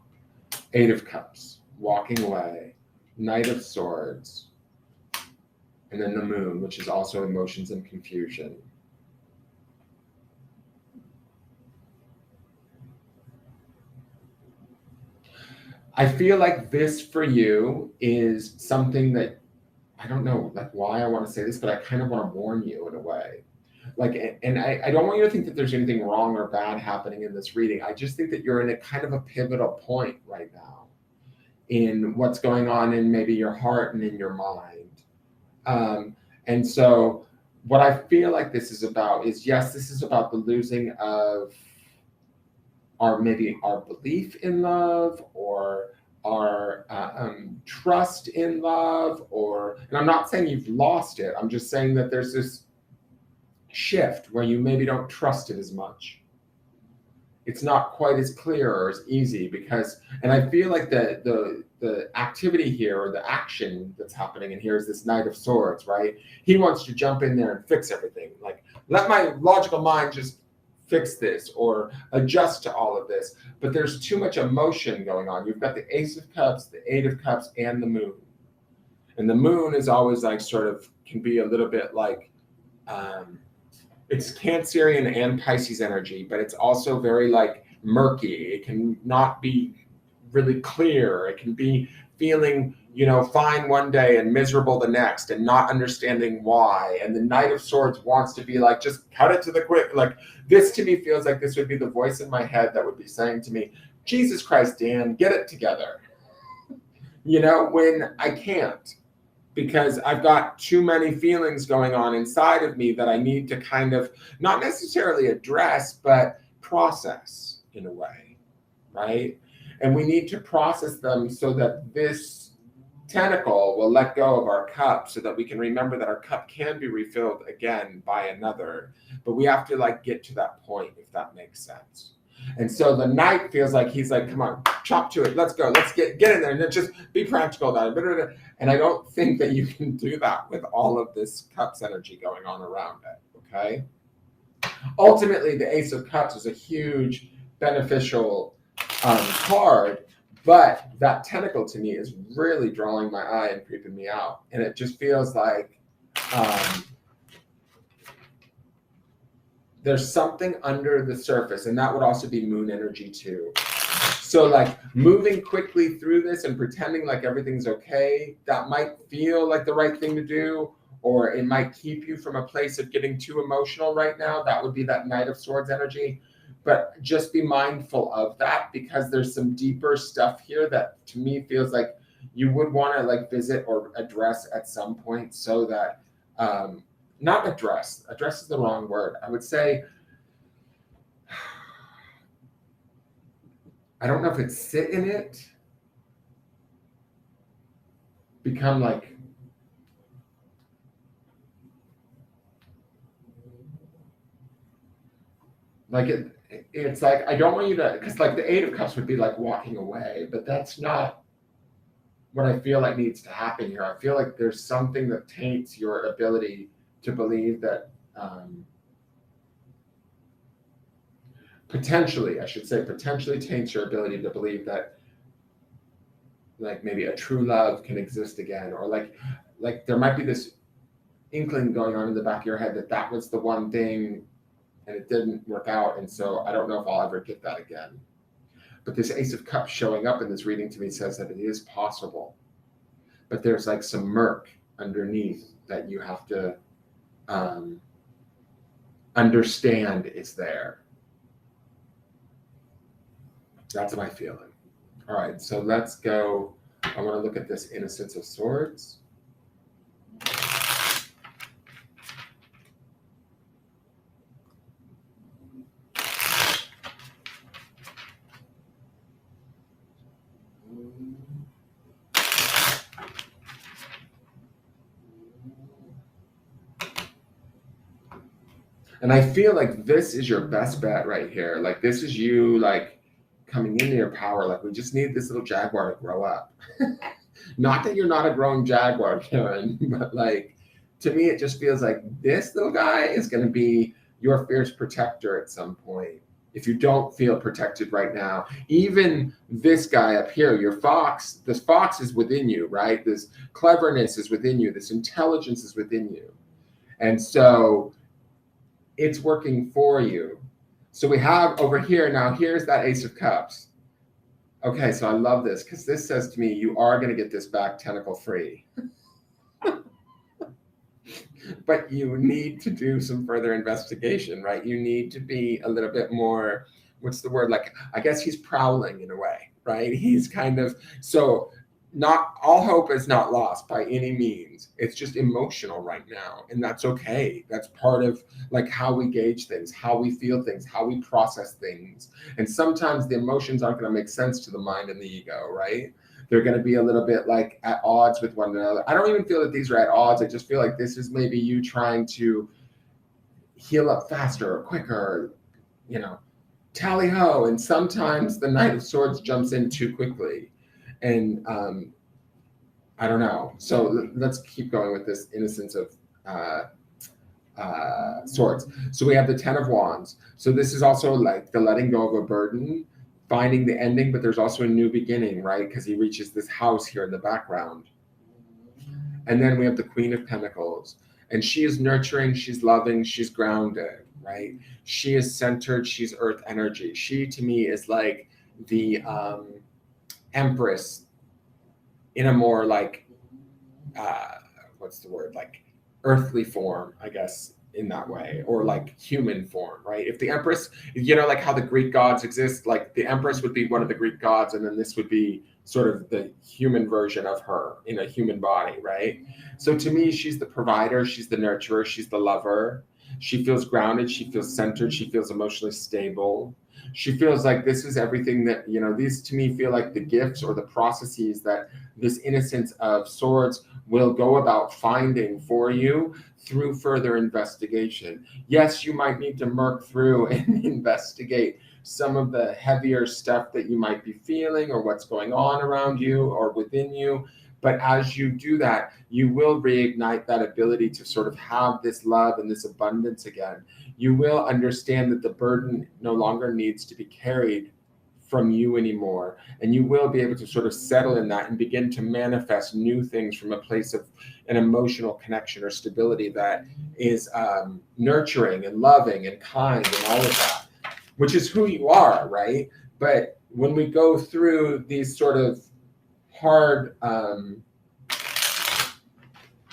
Eight of Cups, walking away, Knight of Swords, and then the Moon, which is also emotions and confusion. I feel like this for you is something that, I don't know like why I want to say this, but I kind of want to warn you in a way. Like, and I don't want you to think that there's anything wrong or bad happening in this reading. I just think that you're in a kind of a pivotal point right now in what's going on in maybe your heart and in your mind. And so what I feel like this is about is, yes, this is about the losing of maybe our belief in love, or our trust in love, and I'm not saying you've lost it. I'm just saying that there's this shift where you maybe don't trust it as much. It's not quite as clear or as easy because, and I feel like the activity here, or the action that's happening in here, is this Knight of Swords, right? He wants to jump in there and fix everything. Like, let my logical mind just fix this or adjust to all of this. But there's too much emotion going on. You've got the Ace of Cups, the Eight of Cups, and the Moon. And the Moon is always like sort of, can be a little bit like, it's Cancerian and Pisces energy, but it's also very like murky. It can not be really clear. It can be feeling, fine one day and miserable the next, and not understanding why. And the Knight of Swords wants to be like, just cut it to the quick. Like, this to me feels like this would be the voice in my head that would be saying to me, Jesus Christ, Dan, get it together. When I can't, because I've got too many feelings going on inside of me that I need to kind of not necessarily address, but process in a way, right? And we need to process them so that this tentacle will let go of our cup, so that we can remember that our cup can be refilled again by another. But we have to like get to that point, if that makes sense. And so the Knight feels like he's like, come on, chop to it. Let's go. Let's get in there and then just be practical about it. And I don't think that you can do that with all of this Cups energy going on around it. Okay. Ultimately, the Ace of Cups is a huge beneficial card, but that tentacle to me is really drawing my eye and creeping me out. And it just feels like there's something under the surface, and that would also be Moon energy too. So like moving quickly through this and pretending like everything's okay, that might feel like the right thing to do, or it might keep you from a place of getting too emotional right now. That would be that Knight of Swords energy. But just be mindful of that, because there's some deeper stuff here that to me feels like you would want to like visit or address at some point, so that not address is the wrong word. I would say, I don't know if it's sit in it, become like, it's like, I don't want you to, because like the Eight of Cups would be like walking away, but that's not what I feel like needs to happen here. I feel like there's something that taints your ability to believe that, potentially taints your ability to believe that like maybe a true love can exist again, or like there might be this inkling going on in the back of your head that was the one thing and it didn't work out, and so I don't know if I'll ever get that again. But this Ace of Cups showing up in this reading to me says that it is possible, but there's like some murk underneath that you have to understand is there. That's my feeling. All right, so let's go. I want to look at this Innocence of Swords. And I feel like this is your best bet right here. Like this is you like coming into your power. Like we just need this little jaguar to grow up. Not that you're not a growing jaguar, Karen, but like to me it just feels like this little guy is going to be your fierce protector at some point. If you don't feel protected right now, even this guy up here, your fox, this fox is within you, right? This cleverness is within you. This intelligence is within you. And so it's working for you. So we have over here, now here's that Ace of Cups. Okay, so I love this because this says to me, you are going to get this back tentacle free. But you need to do some further investigation, right? You need to be a little bit more, what's the word? Like, I guess he's prowling in a way, right? He's kind of, so not all hope is not lost by any means. It's just emotional right now. And that's okay. That's part of like how we gauge things, how we feel things, how we process things. And sometimes the emotions aren't going to make sense to the mind and the ego, right? They're going to be a little bit like at odds with one another. I don't even feel that these are at odds. I just feel like this is maybe you trying to heal up faster or quicker, you know, tally ho. And sometimes the Knight of Swords jumps in too quickly. And I don't know. So let's keep going with this innocence of swords. So we have the Ten of Wands. So this is also like the letting go of a burden, finding the ending, but there's also a new beginning, right? Because he reaches this house here in the background. And then we have the Queen of Pentacles. And she is nurturing, she's loving, she's grounded, right? She is centered, she's earth energy. She, to me, is like the Empress in a more like, what's the word? Like earthly form, I guess, in that way, or like human form, right? If the Empress, you know, like how the Greek gods exist, like the Empress would be one of the Greek gods, and then this would be sort of the human version of her in a human body, right? So to me, she's the provider, she's the nurturer, she's the lover. She feels grounded, she feels centered, she feels emotionally stable. She feels like this is everything that, you know, these to me feel like the gifts or the processes that this innocence of swords will go about finding for you through further investigation. Yes, you might need to murk through and investigate some of the heavier stuff that you might be feeling or what's going on around you or within you. But as you do that, you will reignite that ability to sort of have this love and this abundance again. You will understand that the burden no longer needs to be carried from you anymore. And you will be able to sort of settle in that and begin to manifest new things from a place of an emotional connection or stability that is nurturing and loving and kind and all of that, which is who you are, right? But when we go through these sort of hard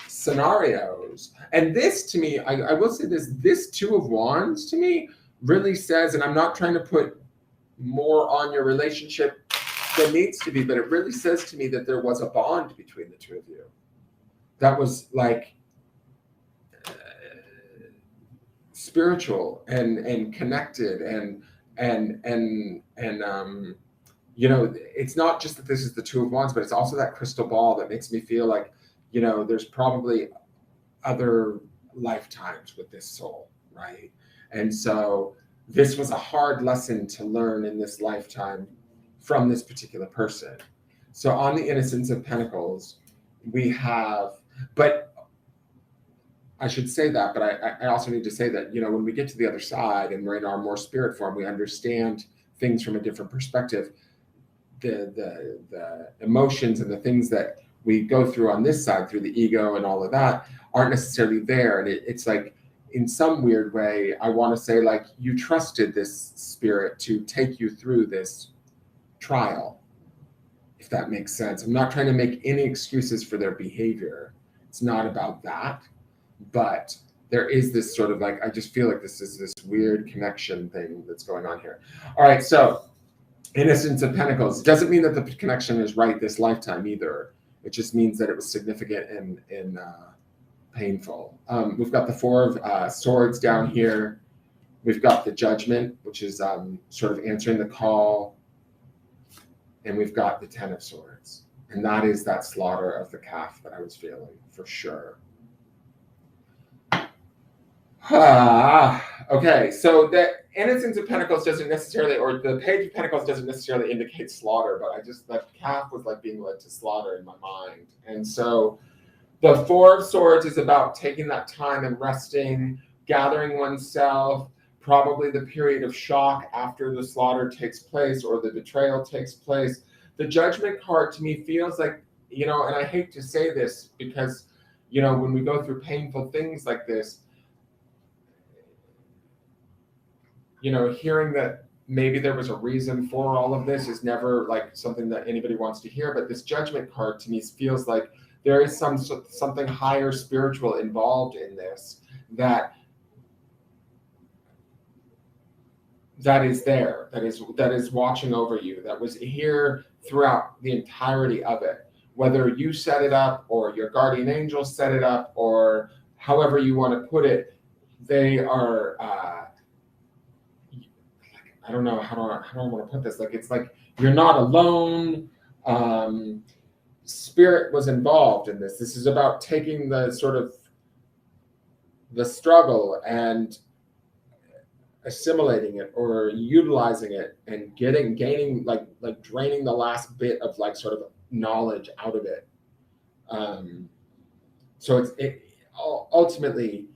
scenarios, and this to me, I will say this Two of Wands to me really says, and I'm not trying to put more on your relationship than needs to be, but it really says to me that there was a bond between the two of you that was like spiritual and connected and you know, it's not just that this is the Two of Wands, but it's also that crystal ball that makes me feel like, you know, there's probably other lifetimes with this soul, right? And so this was a hard lesson to learn in this lifetime from this particular person. So on the Innocence of Pentacles, we have, but I should say that, but I also need to say that, you know, when we get to the other side and we're in our more spirit form, we understand things from a different perspective. The emotions and the things that we go through on this side through the ego and all of that aren't necessarily there. And it's like, in some weird way, I want to say like you trusted this spirit to take you through this trial, if that makes sense. I'm not trying to make any excuses for their behavior. It's not about that. But there is this sort of like, I just feel like this is this weird connection thing that's going on here. All right, so Innocence of Pentacles doesn't mean that the connection is right this lifetime either. It just means that it was significant and painful. We've got the Four of Swords down here. We've got the Judgment, which is sort of answering the call. And we've got the Ten of Swords. And that is that slaughter of the calf that I was feeling for sure. Okay, so the Innocence of Pentacles doesn't necessarily, or the Page of Pentacles doesn't necessarily indicate slaughter, but I just, that calf was like being led to slaughter in my mind. And so the Four of Swords is about taking that time and resting, gathering oneself, probably the period of shock after the slaughter takes place or the betrayal takes place. The Judgment card to me feels like, you know, and I hate to say this because, you know, when we go through painful things like this, you know, hearing that maybe there was a reason for all of this is never like something that anybody wants to hear, but this Judgment card to me feels like there is something higher spiritual involved in this that is there, that is watching over you, that was here throughout the entirety of it. Whether you set it up or your guardian angel set it up or however you want to put it, they are, I don't know how do I want to put this. Like, it's like you're not alone. Spirit was involved in this. This is about taking the sort of the struggle and assimilating it or utilizing it and gaining like draining the last bit of like sort of knowledge out of it. So ultimately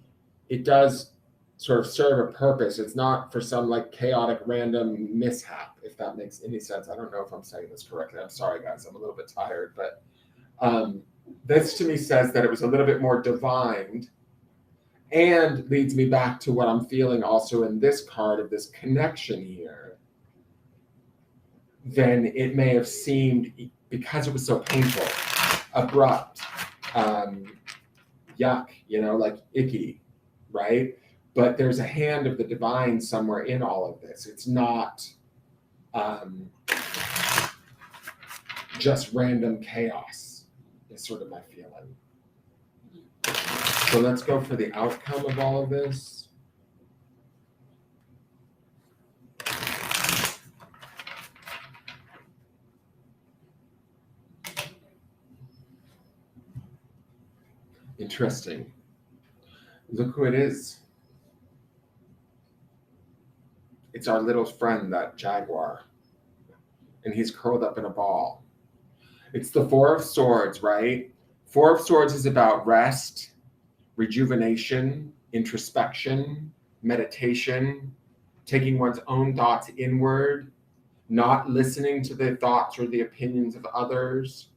it does sort of serve a purpose. It's not for some like chaotic random mishap, if that makes any sense. I don't know if I'm saying this correctly. I'm sorry guys, I'm a little bit tired, but this to me says that it was a little bit more divined, and leads me back to what I'm feeling also in this card of this connection here, than it may have seemed because it was so painful, abrupt, yuck, like icky, right? But there's a hand of the divine somewhere in all of this. It's not just random chaos, is sort of my feeling. So let's go for the outcome of all of this. Interesting. Look who it is. It's our little friend, that jaguar. And he's curled up in a ball. It's the Four of Swords, right? Four of Swords is about rest, rejuvenation, introspection, meditation, taking one's own thoughts inward, not listening to the thoughts or the opinions of others,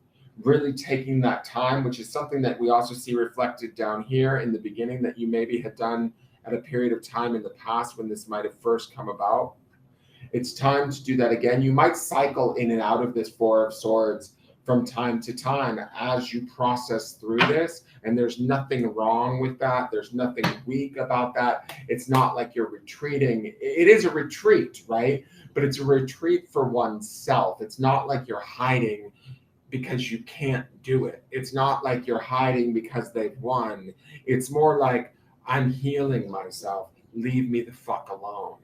really taking that time, which is something that we also see reflected down here in the beginning that you maybe had done at a period of time in the past when this might have first come about. It's time to do that again. You might cycle in and out of this Four of Swords from time to time as you process through this, and there's nothing wrong with that. There's nothing weak about that. It's not like you're retreating. It is a retreat, right? But it's a retreat for oneself. It's not like you're hiding because you can't do it. It's not like you're hiding because they've won. It's more like, I'm healing myself. Leave me the fuck alone.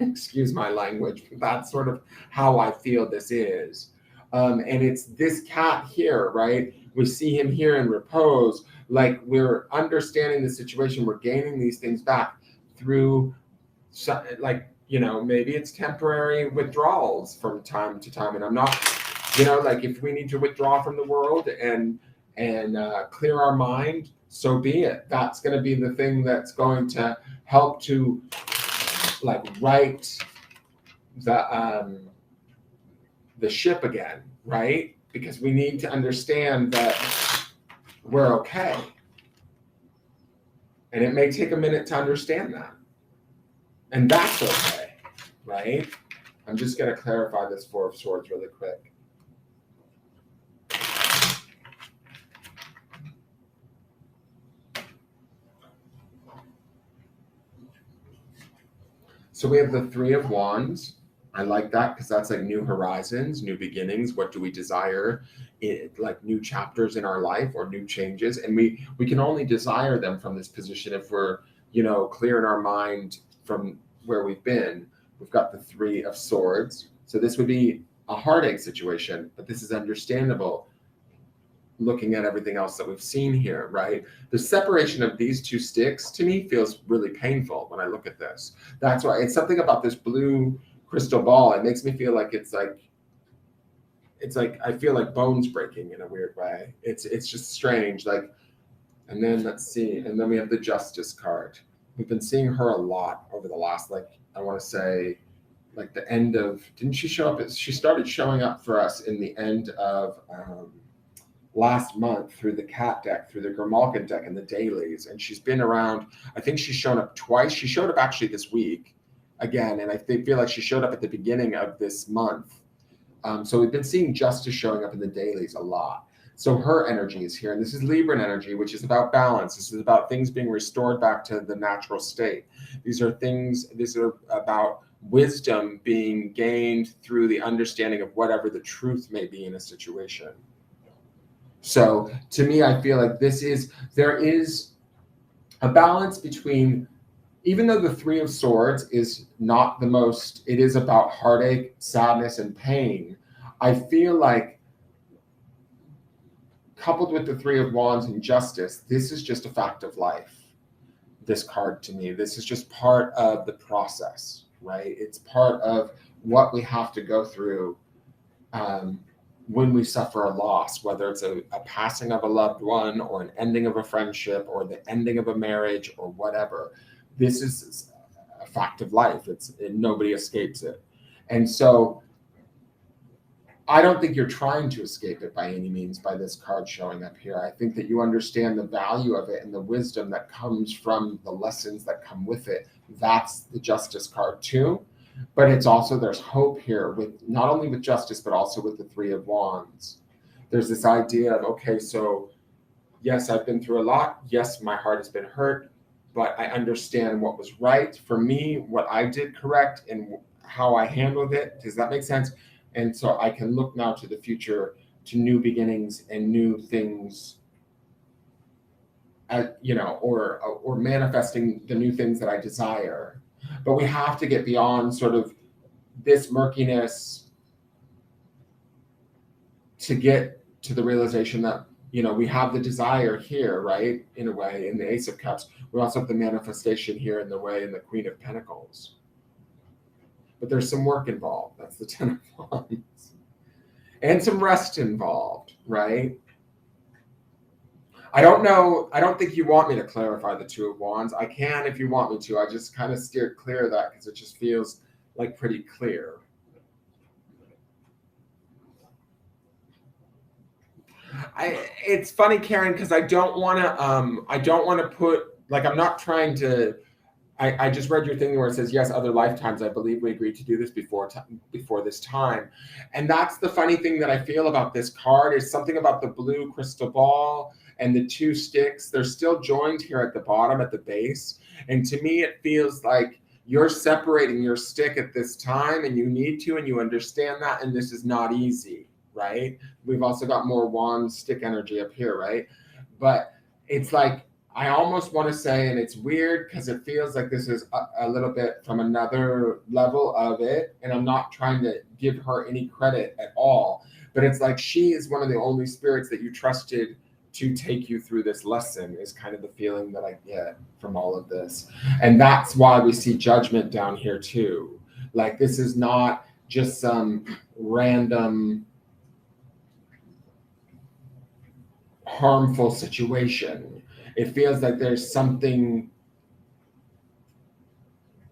Excuse my language, but that's sort of how I feel this is. And it's this cat here, right? We see him here in repose, like we're understanding the situation. We're gaining these things back through, like, maybe it's temporary withdrawals from time to time. And I'm not, like if we need to withdraw from the world and clear our mind, so be it. That's going to be the thing that's going to help to like right the ship again, right? Because we need to understand that we're okay. And it may take a minute to understand that. And that's okay, right? I'm just going to clarify this Four of Swords really quick. So we have the Three of Wands. I like that because that's like new horizons, new beginnings. What do we desire? Like new chapters in our life or new changes. And we can only desire them from this position if we're, clear in our mind from where we've been. We've got the Three of Swords. So this would be a heartache situation, but this is understandable looking at everything else that we've seen here, right? The separation of these two sticks to me feels really painful when I look at this. That's why it's something about this blue crystal ball. It makes me feel like it's like I feel like bones breaking in a weird way. It's just strange. Like, and then let's see, and then we have the Justice card. We've been seeing her a lot over the last, like, I want to say, like the end of, didn't she show up? She started showing up for us in the end of last month through the Cat deck, through the Grimalkin deck and the dailies. And she's been around. I think she's shown up twice. She showed up actually this week again, and I feel like she showed up at the beginning of this month. So we've been seeing Justice showing up in the dailies a lot. So her energy is here, and this is Libran energy, which is about balance. This is about things being restored back to the natural state. These are about wisdom being gained through the understanding of whatever the truth may be in a situation. So to me, I feel like there is a balance between, even though the Three of Swords is not the most, it is about heartache, sadness, and pain. I feel like coupled with the Three of Wands and Justice, this is just a fact of life. This card to me, this is just part of the process, right? It's part of what we have to go through when we suffer a loss, whether it's a passing of a loved one or an ending of a friendship or the ending of a marriage or whatever. This is a fact of life. Nobody escapes it. And so I don't think you're trying to escape it by any means by this card showing up here. I think that you understand the value of it and the wisdom that comes from the lessons that come with it. That's the Justice card too. But it's also, there's hope here with not only with Justice, but also with the Three of Wands. There's this idea of, okay, so yes, I've been through a lot. Yes, my heart has been hurt, but I understand what was right for me, what I did correct, and how I handled it. Does that make sense? And so I can look now to the future, to new beginnings and new things, or manifesting the new things that I desire. But we have to get beyond sort of this murkiness to get to the realization that, we have the desire here, right? In a way, in the Ace of Cups. We also have the manifestation here in the Queen of Pentacles. But there's some work involved. That's the Ten of Wands. And some rest involved, right? I don't know. I don't think you want me to clarify the Two of Wands. I can if you want me to. I just kind of steered clear of that because it just feels like pretty clear. It's funny, Karen, because I don't want to put, like, I'm not trying to, I just read your thing where it says, yes, other lifetimes. I believe we agreed to do this before this time. And that's the funny thing that I feel about this card is something about the blue crystal ball and the two sticks. They're still joined here at the bottom, at the base. And to me, it feels like you're separating your stick at this time, and you need to, and you understand that. And this is not easy, right? We've also got more wand stick energy up here, right? But it's like, I almost want to say, and it's weird because it feels like this is a little bit from another level of it, and I'm not trying to give her any credit at all, but it's like she is one of the only spirits that you trusted to take you through this lesson, is kind of the feeling that I get from all of this. And that's why we see Judgment down here too. Like, this is not just some random harmful situation. It feels like there's something,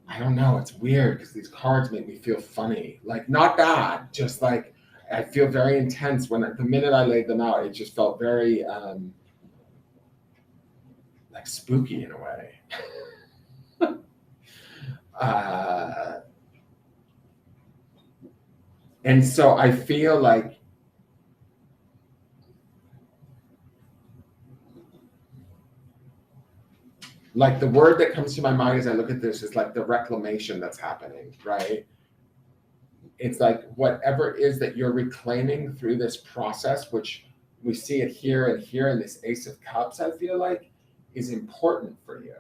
I don't know, it's weird because these cards make me feel funny. Like, not bad, just like, I feel very intense when the minute I laid them out, it just felt very like spooky in a way. And so I feel like the word that comes to my mind as I look at this is like the reclamation that's happening, right? It's like whatever it is that you're reclaiming through this process, which we see it here and here in this Ace of Cups, I feel like is important for you.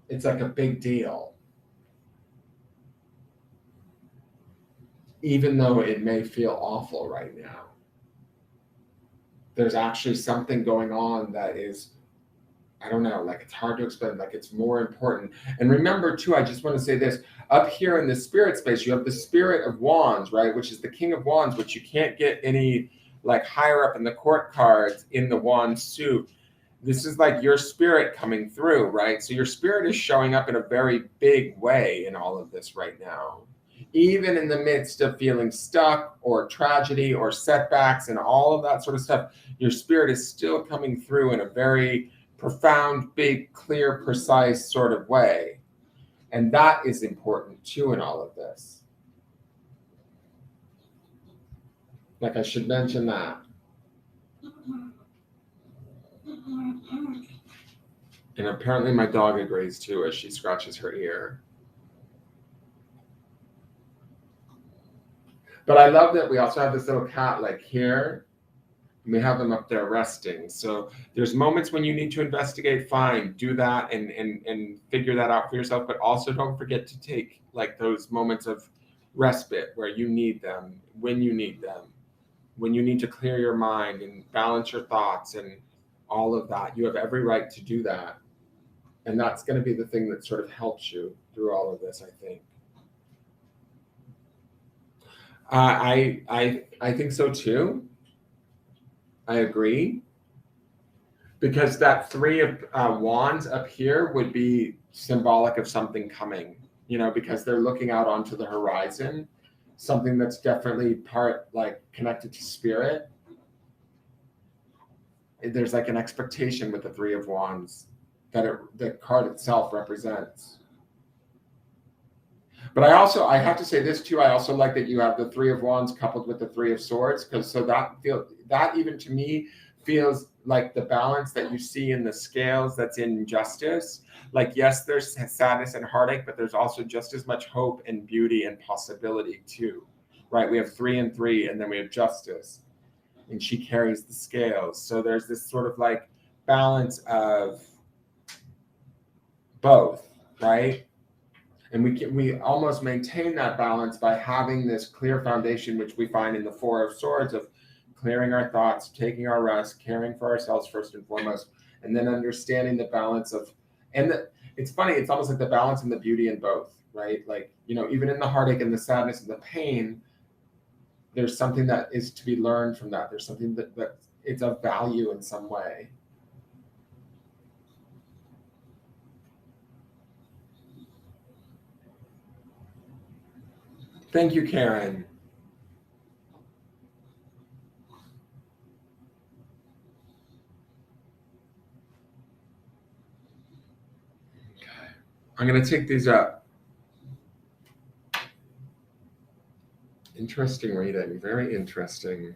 It's like a big deal. Even though it may feel awful right now, there's actually something going on that is, I don't know, like, it's hard to explain, like it's more important. And remember too, I just want to say this, up here in the spirit space, you have the Spirit of Wands, right? Which is the King of Wands, which you can't get any like higher up in the court cards in the wand suit. This is like your spirit coming through, right? So your spirit is showing up in a very big way in all of this right now. even in the midst of feeling stuck or tragedy or setbacks and all of that sort of stuff, your spirit is still coming through in a very profound, big, clear, precise sort of way. And that is important too in all of this. Like, I should mention that. And apparently my dog agrees too as she scratches her ear. But I love that we also have this little cat like here. And we have them up there resting. So there's moments when you need to investigate, fine, do that and figure that out for yourself. But also don't forget to take like those moments of respite where you need them, when you need them, when you need to clear your mind and balance your thoughts and all of that. You have every right to do that. And that's going to be the thing that sort of helps you through all of this, I think. I think so too. I agree. Because that three of wands up here would be symbolic of something coming, you know, because they're looking out onto the horizon, something that's definitely part like connected to spirit. There's like an expectation with the three of wands that the card itself represents. But I have to say this too. I also like that you have the three of wands coupled with the three of swords, because so that even to me feels like the balance that you see in the scales that's in justice. Like, yes, there's sadness and heartache, but there's also just as much hope and beauty and possibility too, right? We have 3 and 3, and then we have justice, and she carries the scales. So there's this sort of like balance of both, right? And we almost maintain that balance by having this clear foundation, which we find in the Four of Swords, of clearing our thoughts, taking our rest, caring for ourselves first and foremost, and then understanding the balance of, it's funny, it's almost like the balance and the beauty in both, right? Like, you know, even in the heartache and the sadness and the pain, there's something that is to be learned from that. There's something that it's of value in some way. Thank you, Karen. Okay. I'm going to take these up. Interesting reading. Very interesting.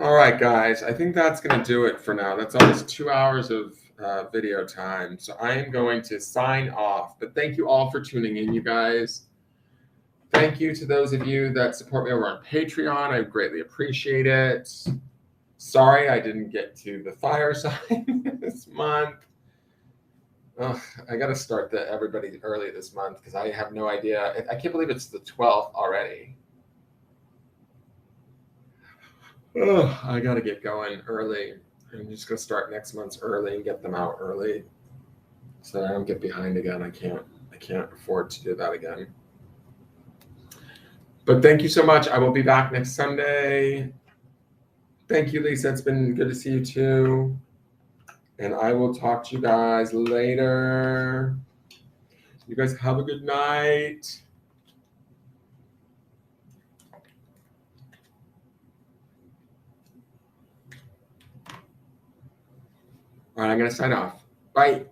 All right, guys, I think that's going to do it for now. That's almost 2 hours of video time. So I am going to sign off. But thank you all for tuning in, you guys. Thank you to those of you that support me over on Patreon. I greatly appreciate it. Sorry I didn't get to the fire sign this month. Ugh, I got to start everybody early this month because I have no idea. I can't believe it's the 12th already. Oh, I got to get going early. I'm just going to start next month's early and get them out early so that I don't get behind again. I can't afford to do that again. But thank you so much. I will be back next Sunday. Thank you, Lisa. It's been good to see you too. And I will talk to you guys later. You guys have a good night. All right, I'm going to sign off. Bye.